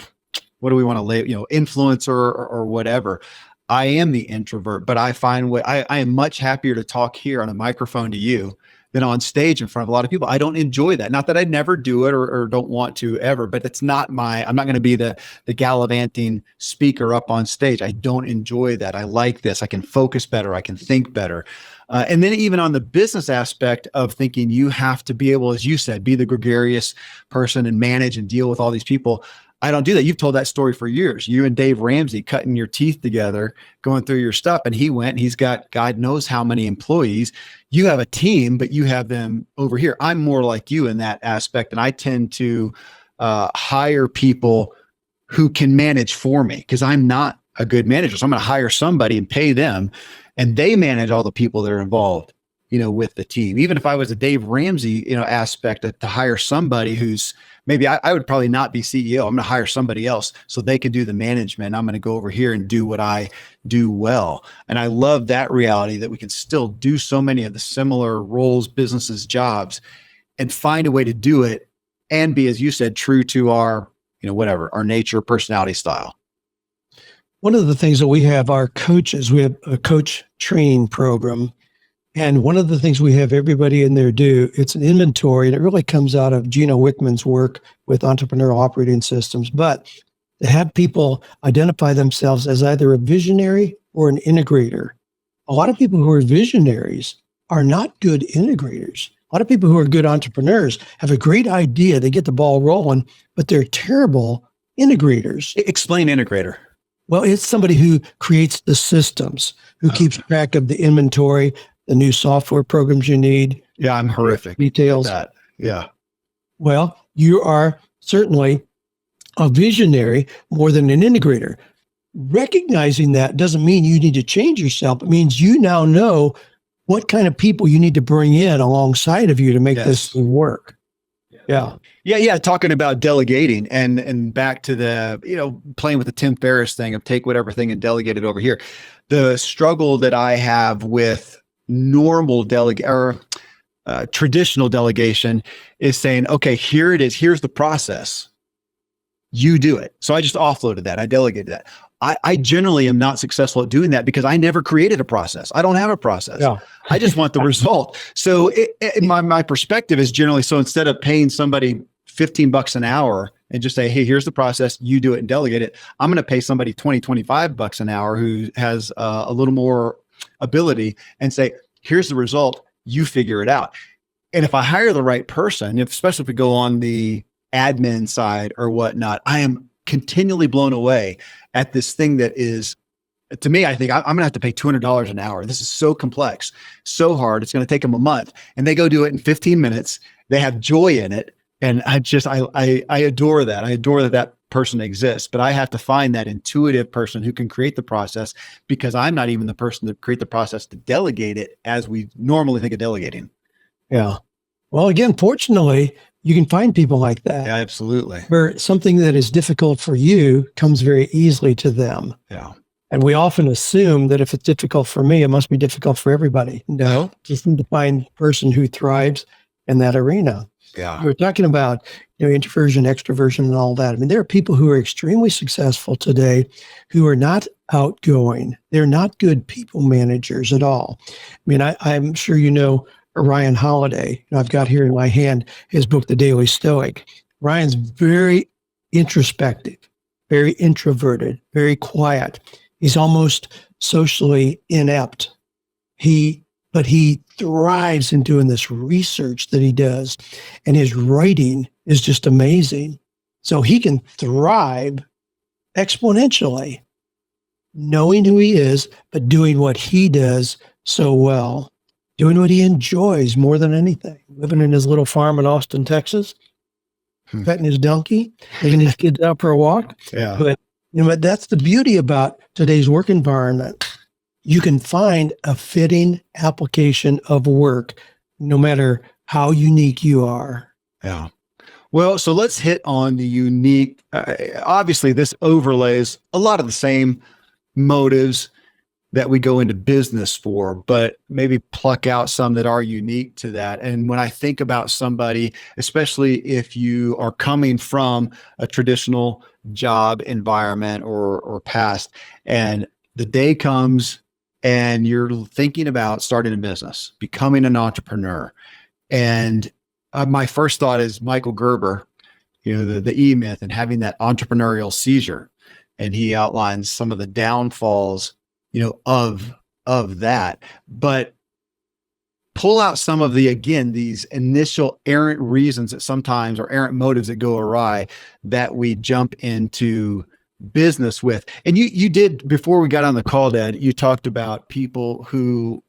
what do we want to label, influencer or whatever, I am the introvert, but I find I am much happier to talk here on a microphone to you than on stage in front of a lot of people. I don't enjoy that. Not that I'd never do it or don't want to ever, but it's not I'm not going to be the gallivanting speaker up on stage. I don't enjoy that. I like this. I can focus better. I can think better. And then even on the business aspect of thinking, you have to be able, as you said, be the gregarious person and manage and deal with all these people. I don't do that. You've told that story for years. You and Dave Ramsey cutting your teeth together, going through your stuff. And he's got God knows how many employees. You have a team, but you have them over here. I'm more like you in that aspect. And I tend to hire people who can manage for me because I'm not a good manager. So I'm going to hire somebody and pay them and they manage all the people that are involved, with the team. Even if I was a Dave Ramsey, aspect to hire somebody who's maybe I would probably not be CEO. I'm going to hire somebody else so they can do the management. I'm going to go over here and do what I do well. And I love that reality that we can still do so many of the similar roles, businesses, jobs, and find a way to do it and be, as you said, true to our, our nature, personality, style. One of the things that we have are coaches. We have a coach training program. And one of the things we have everybody in there do, it's an inventory, and it really comes out of Gino Wickman's work with entrepreneurial operating systems. But to have people identify themselves as either a visionary or an integrator. A lot of people who are visionaries are not good integrators. A lot of people who are good entrepreneurs have a great idea. They get the ball rolling, but they're terrible integrators. Explain integrator. Well, it's somebody who creates the systems, who keeps track of the inventory, the new software programs you need. Yeah, I'm horrific. Details. That. Yeah. Well, you are certainly a visionary more than an integrator. Recognizing that doesn't mean you need to change yourself. It means you now know what kind of people you need to bring in alongside of you to make this work. Yeah. Talking about delegating and back to the, playing with the Tim Ferriss thing of take whatever thing and delegate it over here. The struggle that I have with normal traditional delegation is saying, okay, here it is. Here's the process. You do it. So I just offloaded that. I delegated that. I generally am not successful at doing that because I never created a process. I don't have a process. Yeah. I just want the result. So my perspective is generally, so instead of paying somebody $15 an hour and just say, hey, here's the process, you do it and delegate it, I'm going to pay somebody $20-25 an hour who has a little more ability and say, here's the result, you figure it out. And if I hire the right person, especially if we go on the admin side or whatnot, I am continually blown away at this thing that is, to me, I think I'm going to have to pay $200 an hour. This is so complex, so hard. It's going to take them a month, and they go do it in 15 minutes. They have joy in it. And I adore that. I adore that person exists, but I have to find that intuitive person who can create the process, because I'm not even the person to create the process to delegate it as we normally think of delegating. Yeah. Well, again, fortunately, you can find people like that. Yeah, absolutely. Where something that is difficult for you comes very easily to them. Yeah. And we often assume that if it's difficult for me, it must be difficult for everybody. No, just need to find a person who thrives in that arena. Yeah. We're talking about, introversion, extroversion, and all that. I mean, there are people who are extremely successful today who are not outgoing. They're not good people managers at all. I mean, I'm sure you know Ryan Holiday. I've got here in my hand his book, The Daily Stoic. Ryan's very introspective, very introverted, very quiet. He's almost socially inept. But he thrives in doing this research that he does, and his writing is just amazing. So he can thrive exponentially, knowing who he is, but doing what he does so well, doing what he enjoys more than anything, living in his little farm in Austin, Texas, petting his donkey, taking his kids out for a walk. Yeah. But that's the beauty about today's work environment. You can find a fitting application of work, no matter how unique you are. Yeah. Well, so let's hit on the unique. Obviously, this overlays a lot of the same motives that we go into business for, but maybe pluck out some that are unique to that. And when I think about somebody, especially if you are coming from a traditional job environment or past, and the day comes and you're thinking about starting a business, becoming an entrepreneur. And my first thought is Michael Gerber, the E-Myth, and having that entrepreneurial seizure. And he outlines some of the downfalls, of that. But pull out some of these initial errant reasons that sometimes, or errant motives that go awry, that we jump into business with. And you did, before we got on the call, Dad, you talked about people who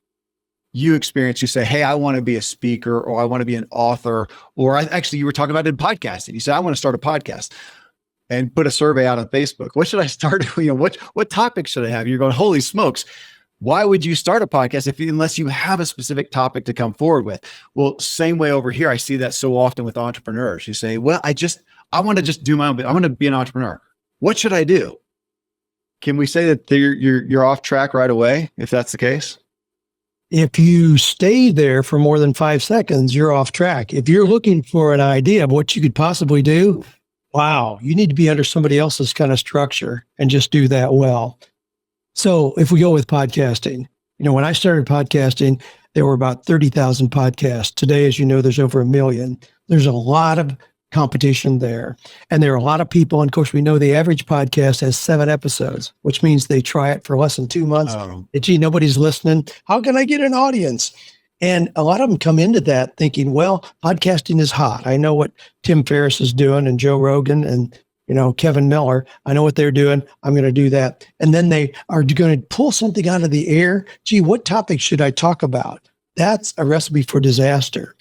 you experience, you say, hey, I want to be a speaker, or I want to be an author, or you were talking about in podcasting. You said, I want to start a podcast, and put a survey out on Facebook. What should I start? What topic should I have? You're going, holy smokes. Why would you start a podcast unless you have a specific topic to come forward with? Well, same way over here. I see that so often with entrepreneurs. You say, well, I want to just do my own, I want to be an entrepreneur. What should I do? Can we say that you're off track right away, if that's the case? If you stay there for more than 5 seconds, you're off track. If you're looking for an idea of what you could possibly do, wow, you need to be under somebody else's kind of structure and just do that well. So if we go with podcasting, when I started podcasting, there were about 30,000 podcasts. Today, as you know, there's over 1 million. There's a lot of competition there. And there are a lot of people. And of course, we know the average podcast has 7 episodes, which means they try it for less than 2 months. Gee, nobody's listening. How can I get an audience? And a lot of them come into that thinking, well, podcasting is hot. I know what Tim Ferriss is doing, and Joe Rogan, and Kevin Miller. I know what they're doing. I'm going to do that. And then they are going to pull something out of the air. Gee, what topic should I talk about? That's a recipe for disaster.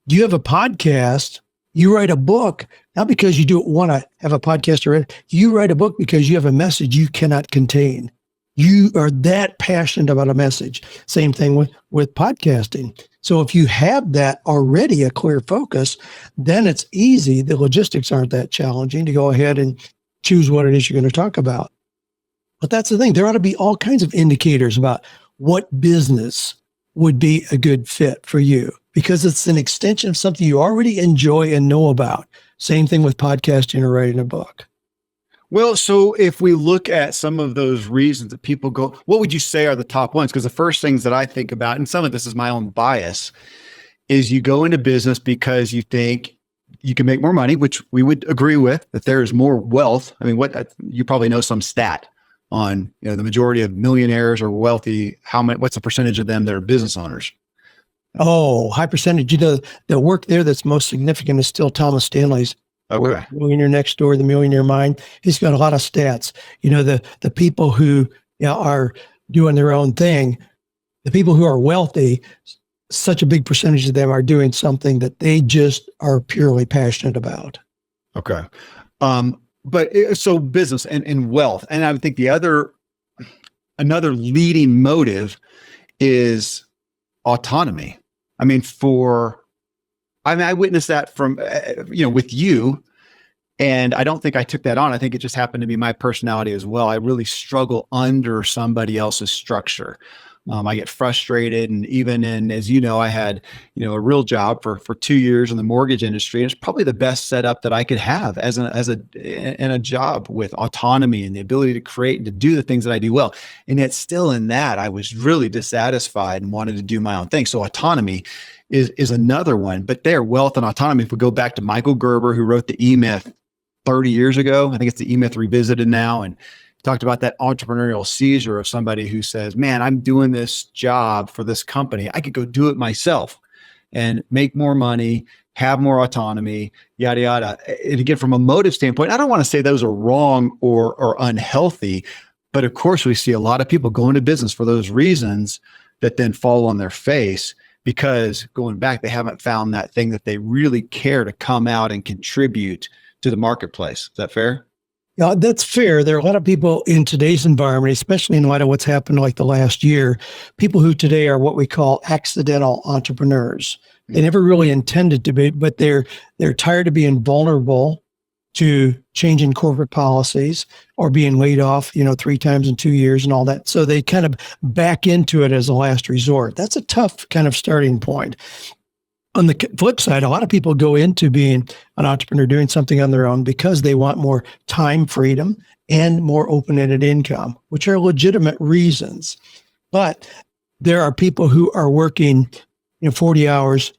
Do you have a podcast? You write a book, not because you don't want to have a podcast already. You write a book because you have a message you cannot contain. You are that passionate about a message. Same thing with podcasting. So if you have that already, a clear focus, then it's easy. The logistics aren't that challenging to go ahead and choose what it is you're going to talk about. But that's the thing. There ought to be all kinds of indicators about what business would be a good fit for you, because it's an extension of something you already enjoy and know about. Same thing with podcasting or writing a book. Well, so if we look at some of those reasons that people go, what would you say are the top ones? Because the first things that I think about, and some of this is my own bias, is you go into business because you think you can make more money, which we would agree with, that there is more wealth. I mean, you probably know some stat on, the majority of millionaires or wealthy, what's the percentage of them that are business owners? Oh, high percentage. The work there that's most significant is still Thomas Stanley's Okay. Millionaire Next Door, The Millionaire Mind. He's got a lot of stats. The people who are doing their own thing, the people who are wealthy, such a big percentage of them are doing something that they just are purely passionate about. Okay. So business and wealth. And I would think another leading motive is autonomy. I witnessed that from, with you, and I don't think I took that on. I think it just happened to be my personality as well. I really struggle under somebody else's structure. I get frustrated, and as you know, I had, a real job for 2 years in the mortgage industry. And it's probably the best setup that I could have in a job with autonomy and the ability to create and to do the things that I do well. And yet still in that, I was really dissatisfied and wanted to do my own thing. So autonomy is another one, but wealth and autonomy. If we go back to Michael Gerber, who wrote the E-Myth 30 years ago, I think it's the E-Myth Revisited now. And talked about that entrepreneurial seizure of somebody who says, man, I'm doing this job for this company. I could go do it myself and make more money, have more autonomy, yada, yada. And again, from a motive standpoint, I don't want to say those are wrong or unhealthy, but of course we see a lot of people go into business for those reasons that then fall on their face because going back, they haven't found that thing that they really care to come out and contribute to the marketplace. Is that fair? Yeah, that's fair. There are a lot of people in today's environment, especially in light of what's happened like the last year, people who today are what we call accidental entrepreneurs. They never really intended to be, but they're tired of being vulnerable to changing corporate policies or being laid off, 3 times in 2 years and all that. So they kind of back into it as a last resort. That's a tough kind of starting point. On the flip side, a lot of people go into being an entrepreneur, doing something on their own because they want more time freedom and more open-ended income, which are legitimate reasons. But there are people who are working 40 hours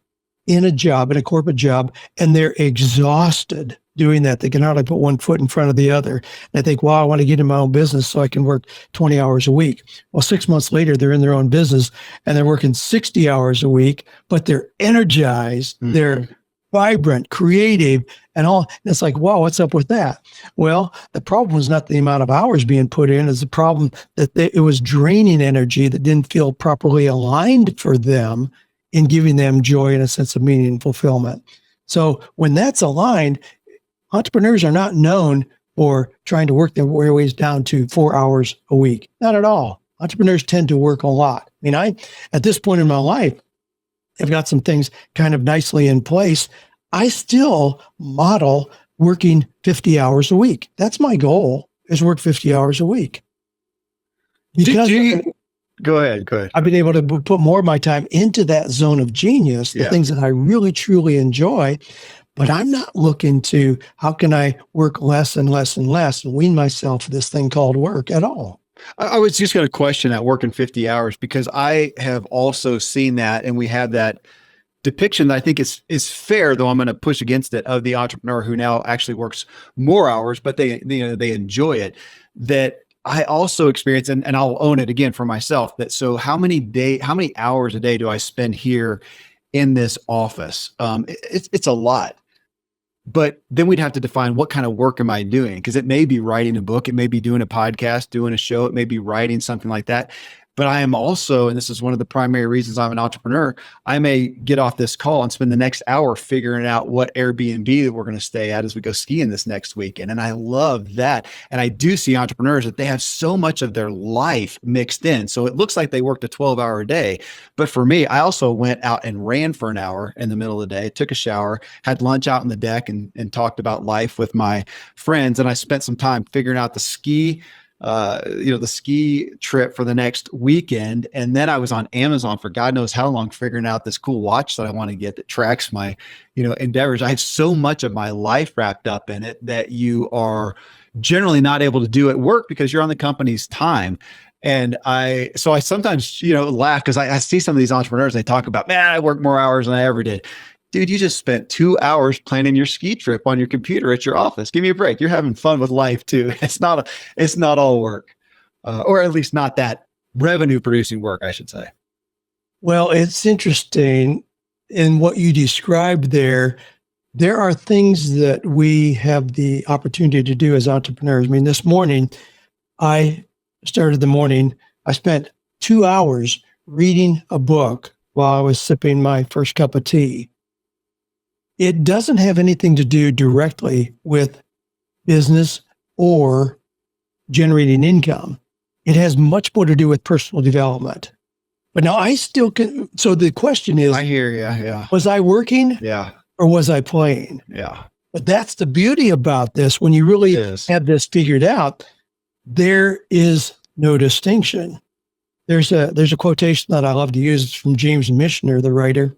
in a corporate job, and they're exhausted doing that. They can hardly put one foot in front of the other. And they think, well, I want to get in my own business so I can work 20 hours a week. Well, 6 months later, they're in their own business and they're working 60 hours a week, but they're energized, they're vibrant, creative, and all. And it's like, wow, what's up with that? Well, the problem was not the amount of hours being put in, it's the problem that it was draining energy that didn't feel properly aligned for them in giving them joy and a sense of meaning and fulfillment. So when that's aligned, entrepreneurs are not known for trying to work their ways down to 4 hours a week. Not at all. Entrepreneurs tend to work a lot. At this point in my life, I've got some things kind of nicely in place. I still model working 50 hours a week. That's my goal, is work 50 hours a week. Because Go ahead. I've been able to put more of my time into that zone of genius, the things that I really, truly enjoy. But I'm not looking to how can I work less and less and less and wean myself this thing called work at all. I was just going to question that working 50 hours because I have also seen that, and we have that depiction that I think is fair, though I'm going to push against it, of the entrepreneur who now actually works more hours, but they enjoy it. That I also experience, and I'll own it again for myself, that so how many hours a day do I spend here in this office? It's a lot. But then we'd have to define what kind of work am I doing? Because it may be writing a book, it may be doing a podcast, doing a show, it may be writing something like that. But I am also, and this is one of the primary reasons I'm an entrepreneur, I may get off this call and spend the next hour figuring out what Airbnb that we're going to stay at as we go skiing this next weekend. And I love that. And I do see entrepreneurs that they have so much of their life mixed in. So it looks like they worked a 12-hour day. But for me, I also went out and ran for an hour in the middle of the day, took a shower, had lunch out on the deck and talked about life with my friends. And I spent some time figuring out the ski trip for the next weekend. And then I was on Amazon for God knows how long, figuring out this cool watch that I want to get that tracks my, endeavors. I have so much of my life wrapped up in it that you are generally not able to do at work because you're on the company's time. And I sometimes, laugh because I see some of these entrepreneurs, they talk about, man, I work more hours than I ever did. Dude, you just spent 2 hours planning your ski trip on your computer at your office. Give me a break. You're having fun with life too. It's not all work, or at least not that revenue producing work, I should say. Well, it's interesting in what you described there. there are things that we have the opportunity to do as entrepreneurs. I mean, this morning, I started the morning, I spent 2 hours reading a book while I was sipping my first cup of tea. It doesn't have anything to do directly with business or generating income. It has much more to do with personal development. But now I still can. So the question is, I hear you. Yeah. was I working Yeah. or was I playing? Yeah. But that's the beauty about this. When you really have this figured out, there is no distinction. There's a quotation that I love to use. It's from James Michener, the writer,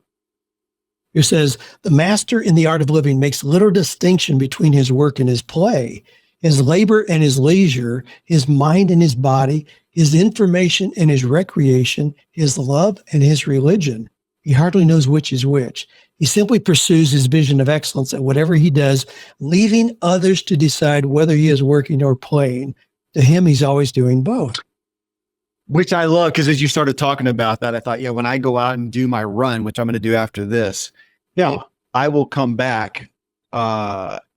who says, "The master in the art of living makes little distinction between his work and his play, his labor and his leisure, his mind and his body, his information and his recreation, his love and his religion. He hardly knows which is which. He simply pursues his vision of excellence at whatever he does, leaving others to decide whether he is working or playing. To him, he's always doing both." Which I love, because as you started talking about that, I thought, yeah, when I go out and do my run, which I'm going to do after this, I will come back,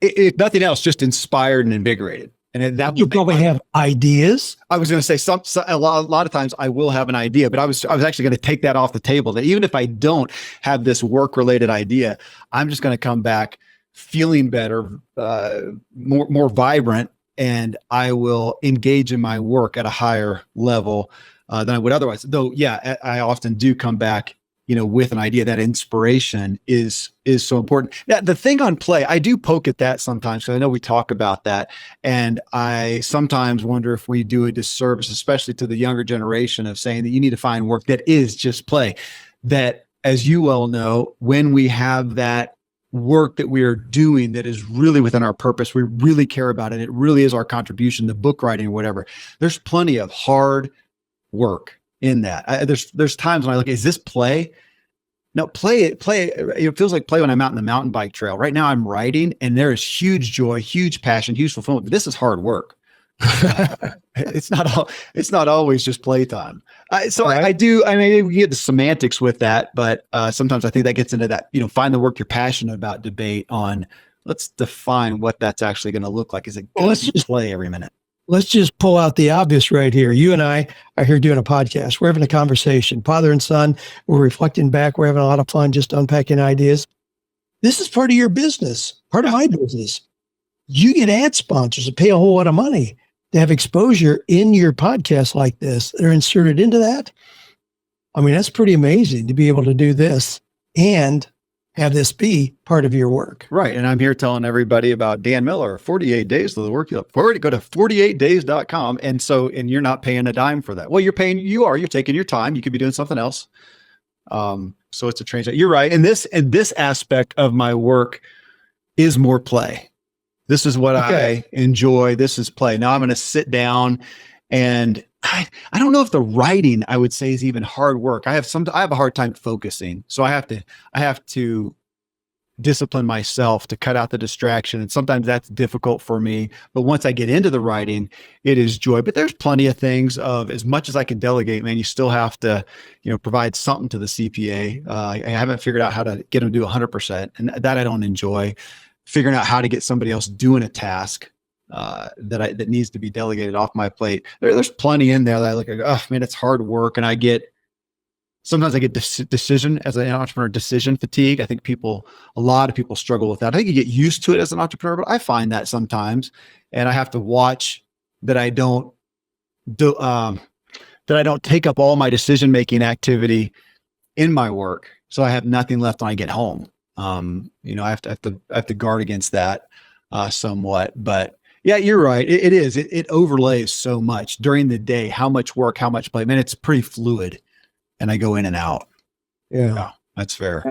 if nothing else, just inspired and invigorated. And that you probably have ideas. I was going to say a lot of times I will have an idea, but I was actually going to take that off the table, that even if I don't have this work related idea, I'm just going to come back feeling better, more vibrant, and I will engage in my work at a higher level than I would otherwise. Though, yeah, I often do come back, with an idea. That inspiration is so important. Now, the thing on play, I do poke at that sometimes, because I know we talk about that, and I sometimes wonder if we do a disservice, especially to the younger generation, of saying that you need to find work that is just play. That, as you well know, when we have that work that we are doing that is really within our purpose, we really care about it, it really is our contribution, the book writing or whatever, there's plenty of hard work in that. There's times when I look, is this play? No, play. It feels like play when I'm out in the mountain bike trail. Right now I'm riding, and there is huge joy, huge passion, huge fulfillment, but this is hard work. It's not always just playtime. I do. I mean, we get the semantics with that, but sometimes I think that gets into that, find the work you're passionate about debate on. Let's define what that's actually going to look like. Is it let's just play every minute? Let's just pull out the obvious right here. You and I are here doing a podcast. We're having a conversation, father and son. We're reflecting back. We're having a lot of fun just unpacking ideas. This is part of your business, part of my business. You get ad sponsors that pay a whole lot of money to have exposure in your podcast like this. They're inserted into that. I mean, that's pretty amazing to be able to do this and have this be part of your work. Right. And I'm here telling everybody about Dan Miller, 48 days of the work. You'll go to 48days.com. And you're not paying a dime for that. Well, you're taking your time. You could be doing something else. So it's a transaction. You're right. And this aspect of my work is more play. This is what I enjoy. This is play. Now I'm going to sit down, and I don't know if the writing, I would say, is even hard work. I have a hard time focusing. So I have to discipline myself to cut out the distraction. And sometimes that's difficult for me. But once I get into the writing, it is joy. But there's plenty of things of, as much as I can delegate, man, you still have to, provide something to the CPA. I haven't figured out how to get them to do 100%. And that I don't enjoy. Figuring out how to get somebody else doing a task that needs to be delegated off my plate. There's plenty in there that I look at, oh man, it's hard work. And sometimes I get decision fatigue. I think a lot of people struggle with that. I think you get used to it as an entrepreneur, but I find that sometimes, and I have to watch that I don't take up all my decision-making activity in my work. So I have nothing left when I get home. I have to guard against that somewhat, but yeah, you're right. It is. It overlays so much during the day. How much work, how much play. Man, it's pretty fluid, and I go in and out. Yeah, that's fair.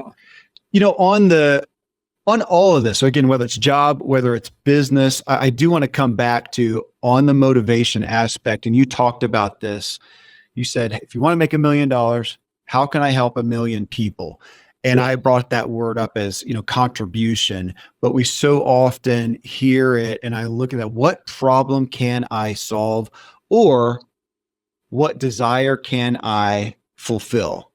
On all of this. So again, whether it's job, whether it's business, I do want to come back to on the motivation aspect. And you talked about this. You said, if you want to make $1 million, how can I help 1 million people? And I brought that word up as, contribution, but we so often hear it. And I look at that, what problem can I solve, or what desire can I fulfill?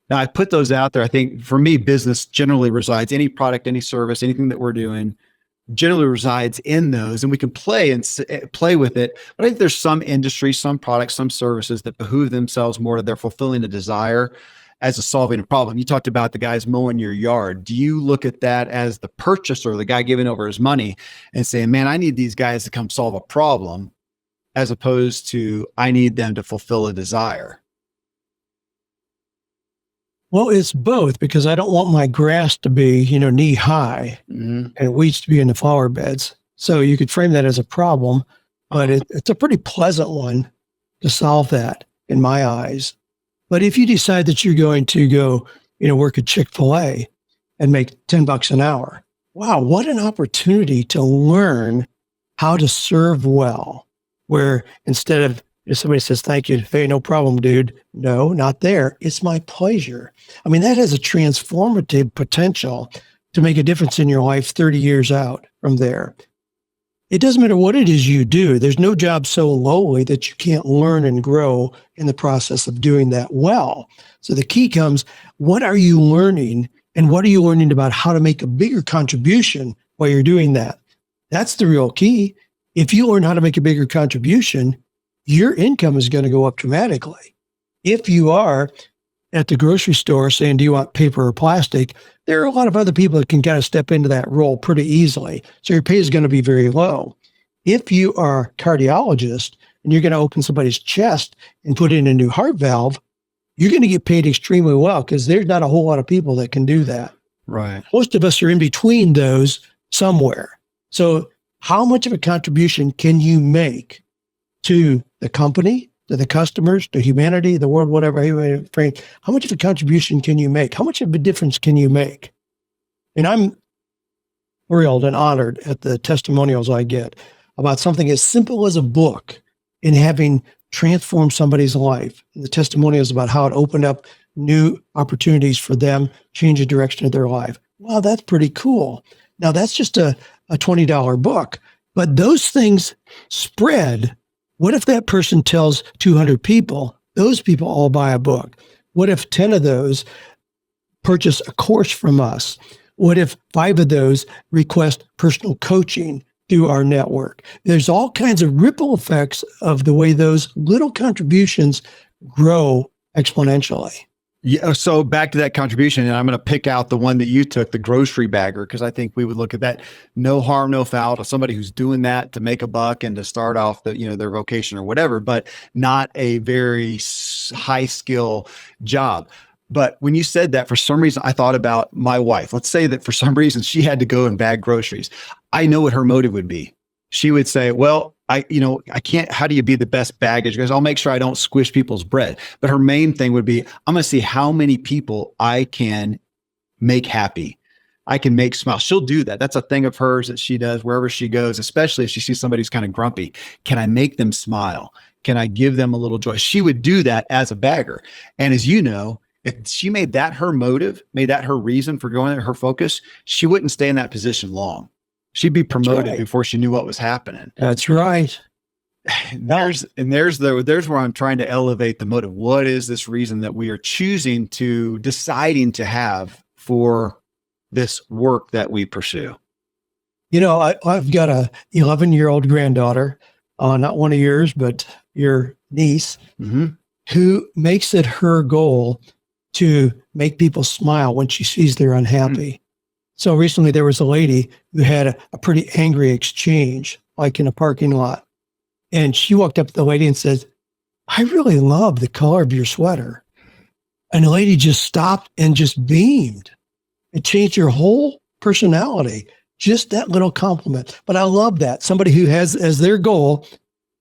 Now I put those out there. I think for me, business generally resides, any product, any service, anything that we're doing generally resides in those, and we can play and play with it. But I think there's some industries, some products, some services that behoove themselves more to they're fulfilling a desire as a solving a problem. You talked about the guys mowing your yard. Do you look at that as the purchaser, the guy giving over his money and saying, man, I need these guys to come solve a problem, as opposed to I need them to fulfill a desire? Well, it's both, because I don't want my grass to be, knee high and weeds to be in the flower beds. So you could frame that as a problem, but it's a pretty pleasant one to solve that in my eyes. But if you decide that you're going to go, work at Chick-fil-A and make $10 an hour, wow, what an opportunity to learn how to serve well, where instead of if somebody says, thank you, hey, no problem, dude. No, not there. It's my pleasure. I mean, that has a transformative potential to make a difference in your life 30 years out from there. It doesn't matter what it is you do. There's no job so lowly that you can't learn and grow in the process of doing that well. So the key comes, what are you learning, and what are you learning about how to make a bigger contribution while you're doing that? That's the real key. If you learn how to make a bigger contribution, your income is going to go up dramatically. If you are at the grocery store saying, do you want paper or plastic? There are a lot of other people that can kind of step into that role pretty easily. So your pay is going to be very low. If you are a cardiologist and you're going to open somebody's chest and put in a new heart valve, you're going to get paid extremely well, because there's not a whole lot of people that can do that. Right. Most of us are in between those somewhere. So how much of a contribution can you make to the company, to the customers, to humanity, the world, whatever you may frame? How much of a contribution can you make? How much of a difference can you make? And I'm thrilled and honored at the testimonials I get about something as simple as a book in having transformed somebody's life. And the testimonials about how it opened up new opportunities for them, change the direction of their life. Wow, that's pretty cool. Now, that's just a $20 book, but those things spread. What if that person tells 200 people, those people all buy a book? What if 10 of those purchase a course from us? What if 5 of those request personal coaching through our network? There's all kinds of ripple effects of the way those little contributions grow exponentially. Yeah. So back to that contribution, and I'm going to pick out the one that you took, the grocery bagger, because I think we would look at that no harm, no foul to somebody who's doing that to make a buck and to start off their vocation or whatever, but not a very high skill job. But when you said that, for some reason, I thought about my wife. Let's say that for some reason she had to go and bag groceries. I know what her motive would be. She would say, well, I can't, how do you be the best baggage? Because I'll make sure I don't squish people's bread. But her main thing would be, I'm going to see how many people I can make happy. I can make smile. She'll do that. That's a thing of hers that she does wherever she goes, especially if she sees somebody who's kind of grumpy. Can I make them smile? Can I give them a little joy? She would do that as a bagger. And as you know, if she made that her motive, made that her reason for going there, her focus, she wouldn't stay in that position long. She'd be promoted before she knew what was happening. That's right. There's where I'm trying to elevate the motive. What is this reason that we are deciding to have for this work that we pursue? I've got a 11-year-old granddaughter, not one of yours, but your niece, who makes it her goal to make people smile when she sees they're unhappy. So recently there was a lady who had a pretty angry exchange, like in a parking lot. And she walked up to the lady and said, I really love the color of your sweater. And the lady just stopped and just beamed. It changed her whole personality, just that little compliment. But I love that. Somebody who has as their goal,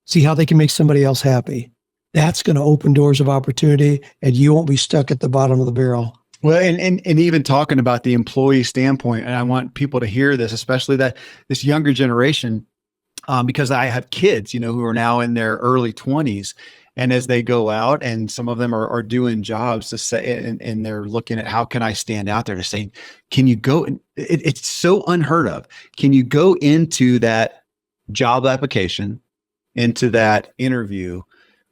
see how they can make somebody else happy. That's going to open doors of opportunity, and you won't be stuck at the bottom of the barrel. Well, and even talking about the employee standpoint, and I want people to hear this, especially that this younger generation, because I have kids, who are now in their early 20s, and as they go out, and some of them are doing jobs to say, and they're looking at how can I stand out there to say, can you go? It's so unheard of. Can you go into that job application, into that interview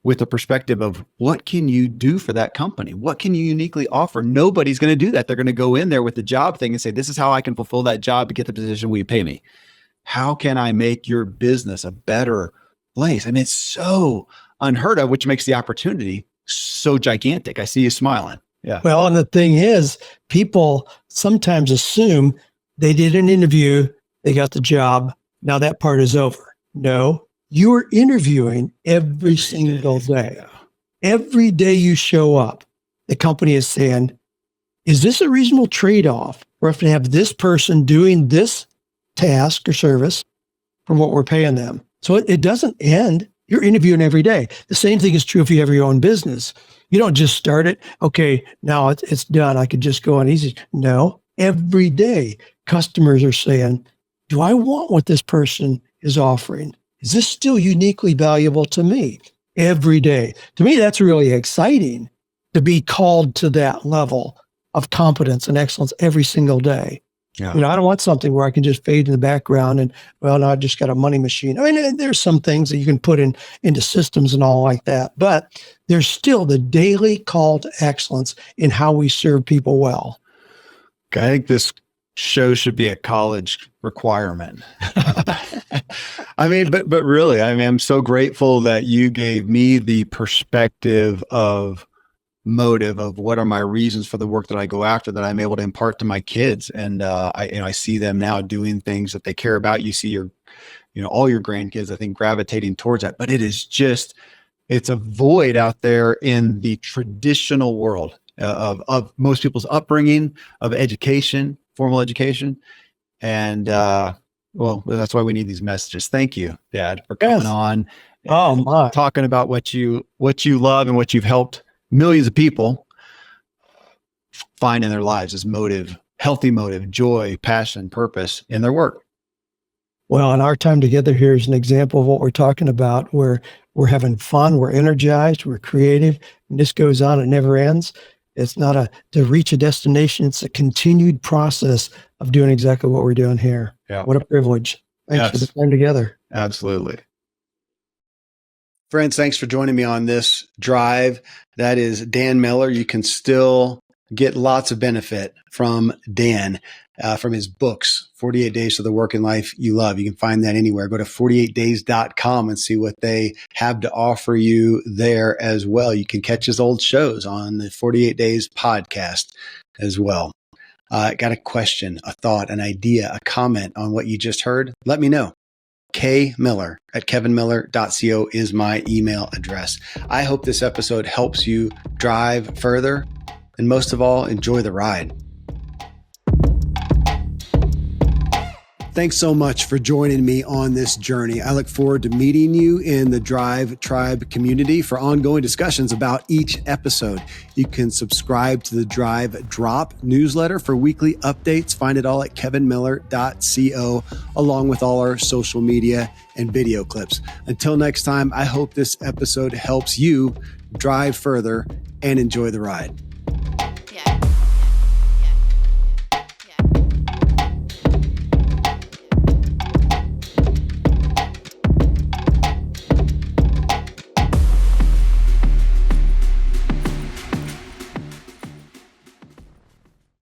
with a perspective of what can you do for that company? What can you uniquely offer? Nobody's going to do that. They're going to go in there with the job thing and say, this is how I can fulfill that job to get the position will you pay me? How can I make your business a better place? I mean, it's so unheard of, which makes the opportunity so gigantic. I see you smiling. Yeah. Well, and the thing is, people sometimes assume they did an interview, they got the job. Now that part is over. No, you're interviewing every single day. Every day you show up, the company is saying, is this a reasonable trade-off for us to have this person doing this task or service for what we're paying them? So it doesn't end. You're interviewing every day. The same thing is true if you have your own business. You don't just start it. Okay, now it's done. I could just go on easy. No, every day customers are saying, do I want what this person is offering? Is this still uniquely valuable to me? Every day. To me, that's really exciting to be called to that level of competence and excellence every single day. Yeah. You know, I don't want something where I can just fade in the background and, well, no, I just got a money machine. I mean, there's some things that you can put into systems and all like that, but there's still the daily call to excellence in how we serve people well. I think this show should be a college requirement. I mean, but really, I mean, I'm so grateful that you gave me the perspective of motive of what are my reasons for the work that I go after that I'm able to impart to my kids. And I see them now doing things that they care about. You see all your grandkids, I think, gravitating towards that, but it's a void out there in the traditional world of most people's upbringing, of education, formal education. And well, that's why we need these messages. Thank you, Dad, for coming on. Oh my. Talking about what you love and what you've helped millions of people find in their lives as motive, healthy motive, joy, passion, purpose in their work. Well, and our time together here is an example of what we're talking about, where we're having fun, we're energized, we're creative, and this goes on, it never ends. It's not to reach a destination. It's a continued process of doing exactly what we're doing here. Yeah. What a privilege. Thanks for the time together. Absolutely. Friends, thanks for joining me on this drive. That is Dan Miller. You can still get lots of benefit from Dan, from his books, 48 Days to the Work and Life You Love. You can find that anywhere. Go to 48days.com and see what they have to offer you there as well. You can catch his old shows on the 48 Days podcast as well. Got a question, a thought, an idea, a comment on what you just heard? Let me know. kmiller@kevinmiller.co is my email address. I hope this episode helps you drive further, and most of all, enjoy the ride. Thanks so much for joining me on this journey. I look forward to meeting you in the Drive Tribe community for ongoing discussions about each episode. You can subscribe to the Drive Drop newsletter for weekly updates. Find it all at kevinmiller.co, along with all our social media and video clips. Until next time, I hope this episode helps you drive further and enjoy the ride.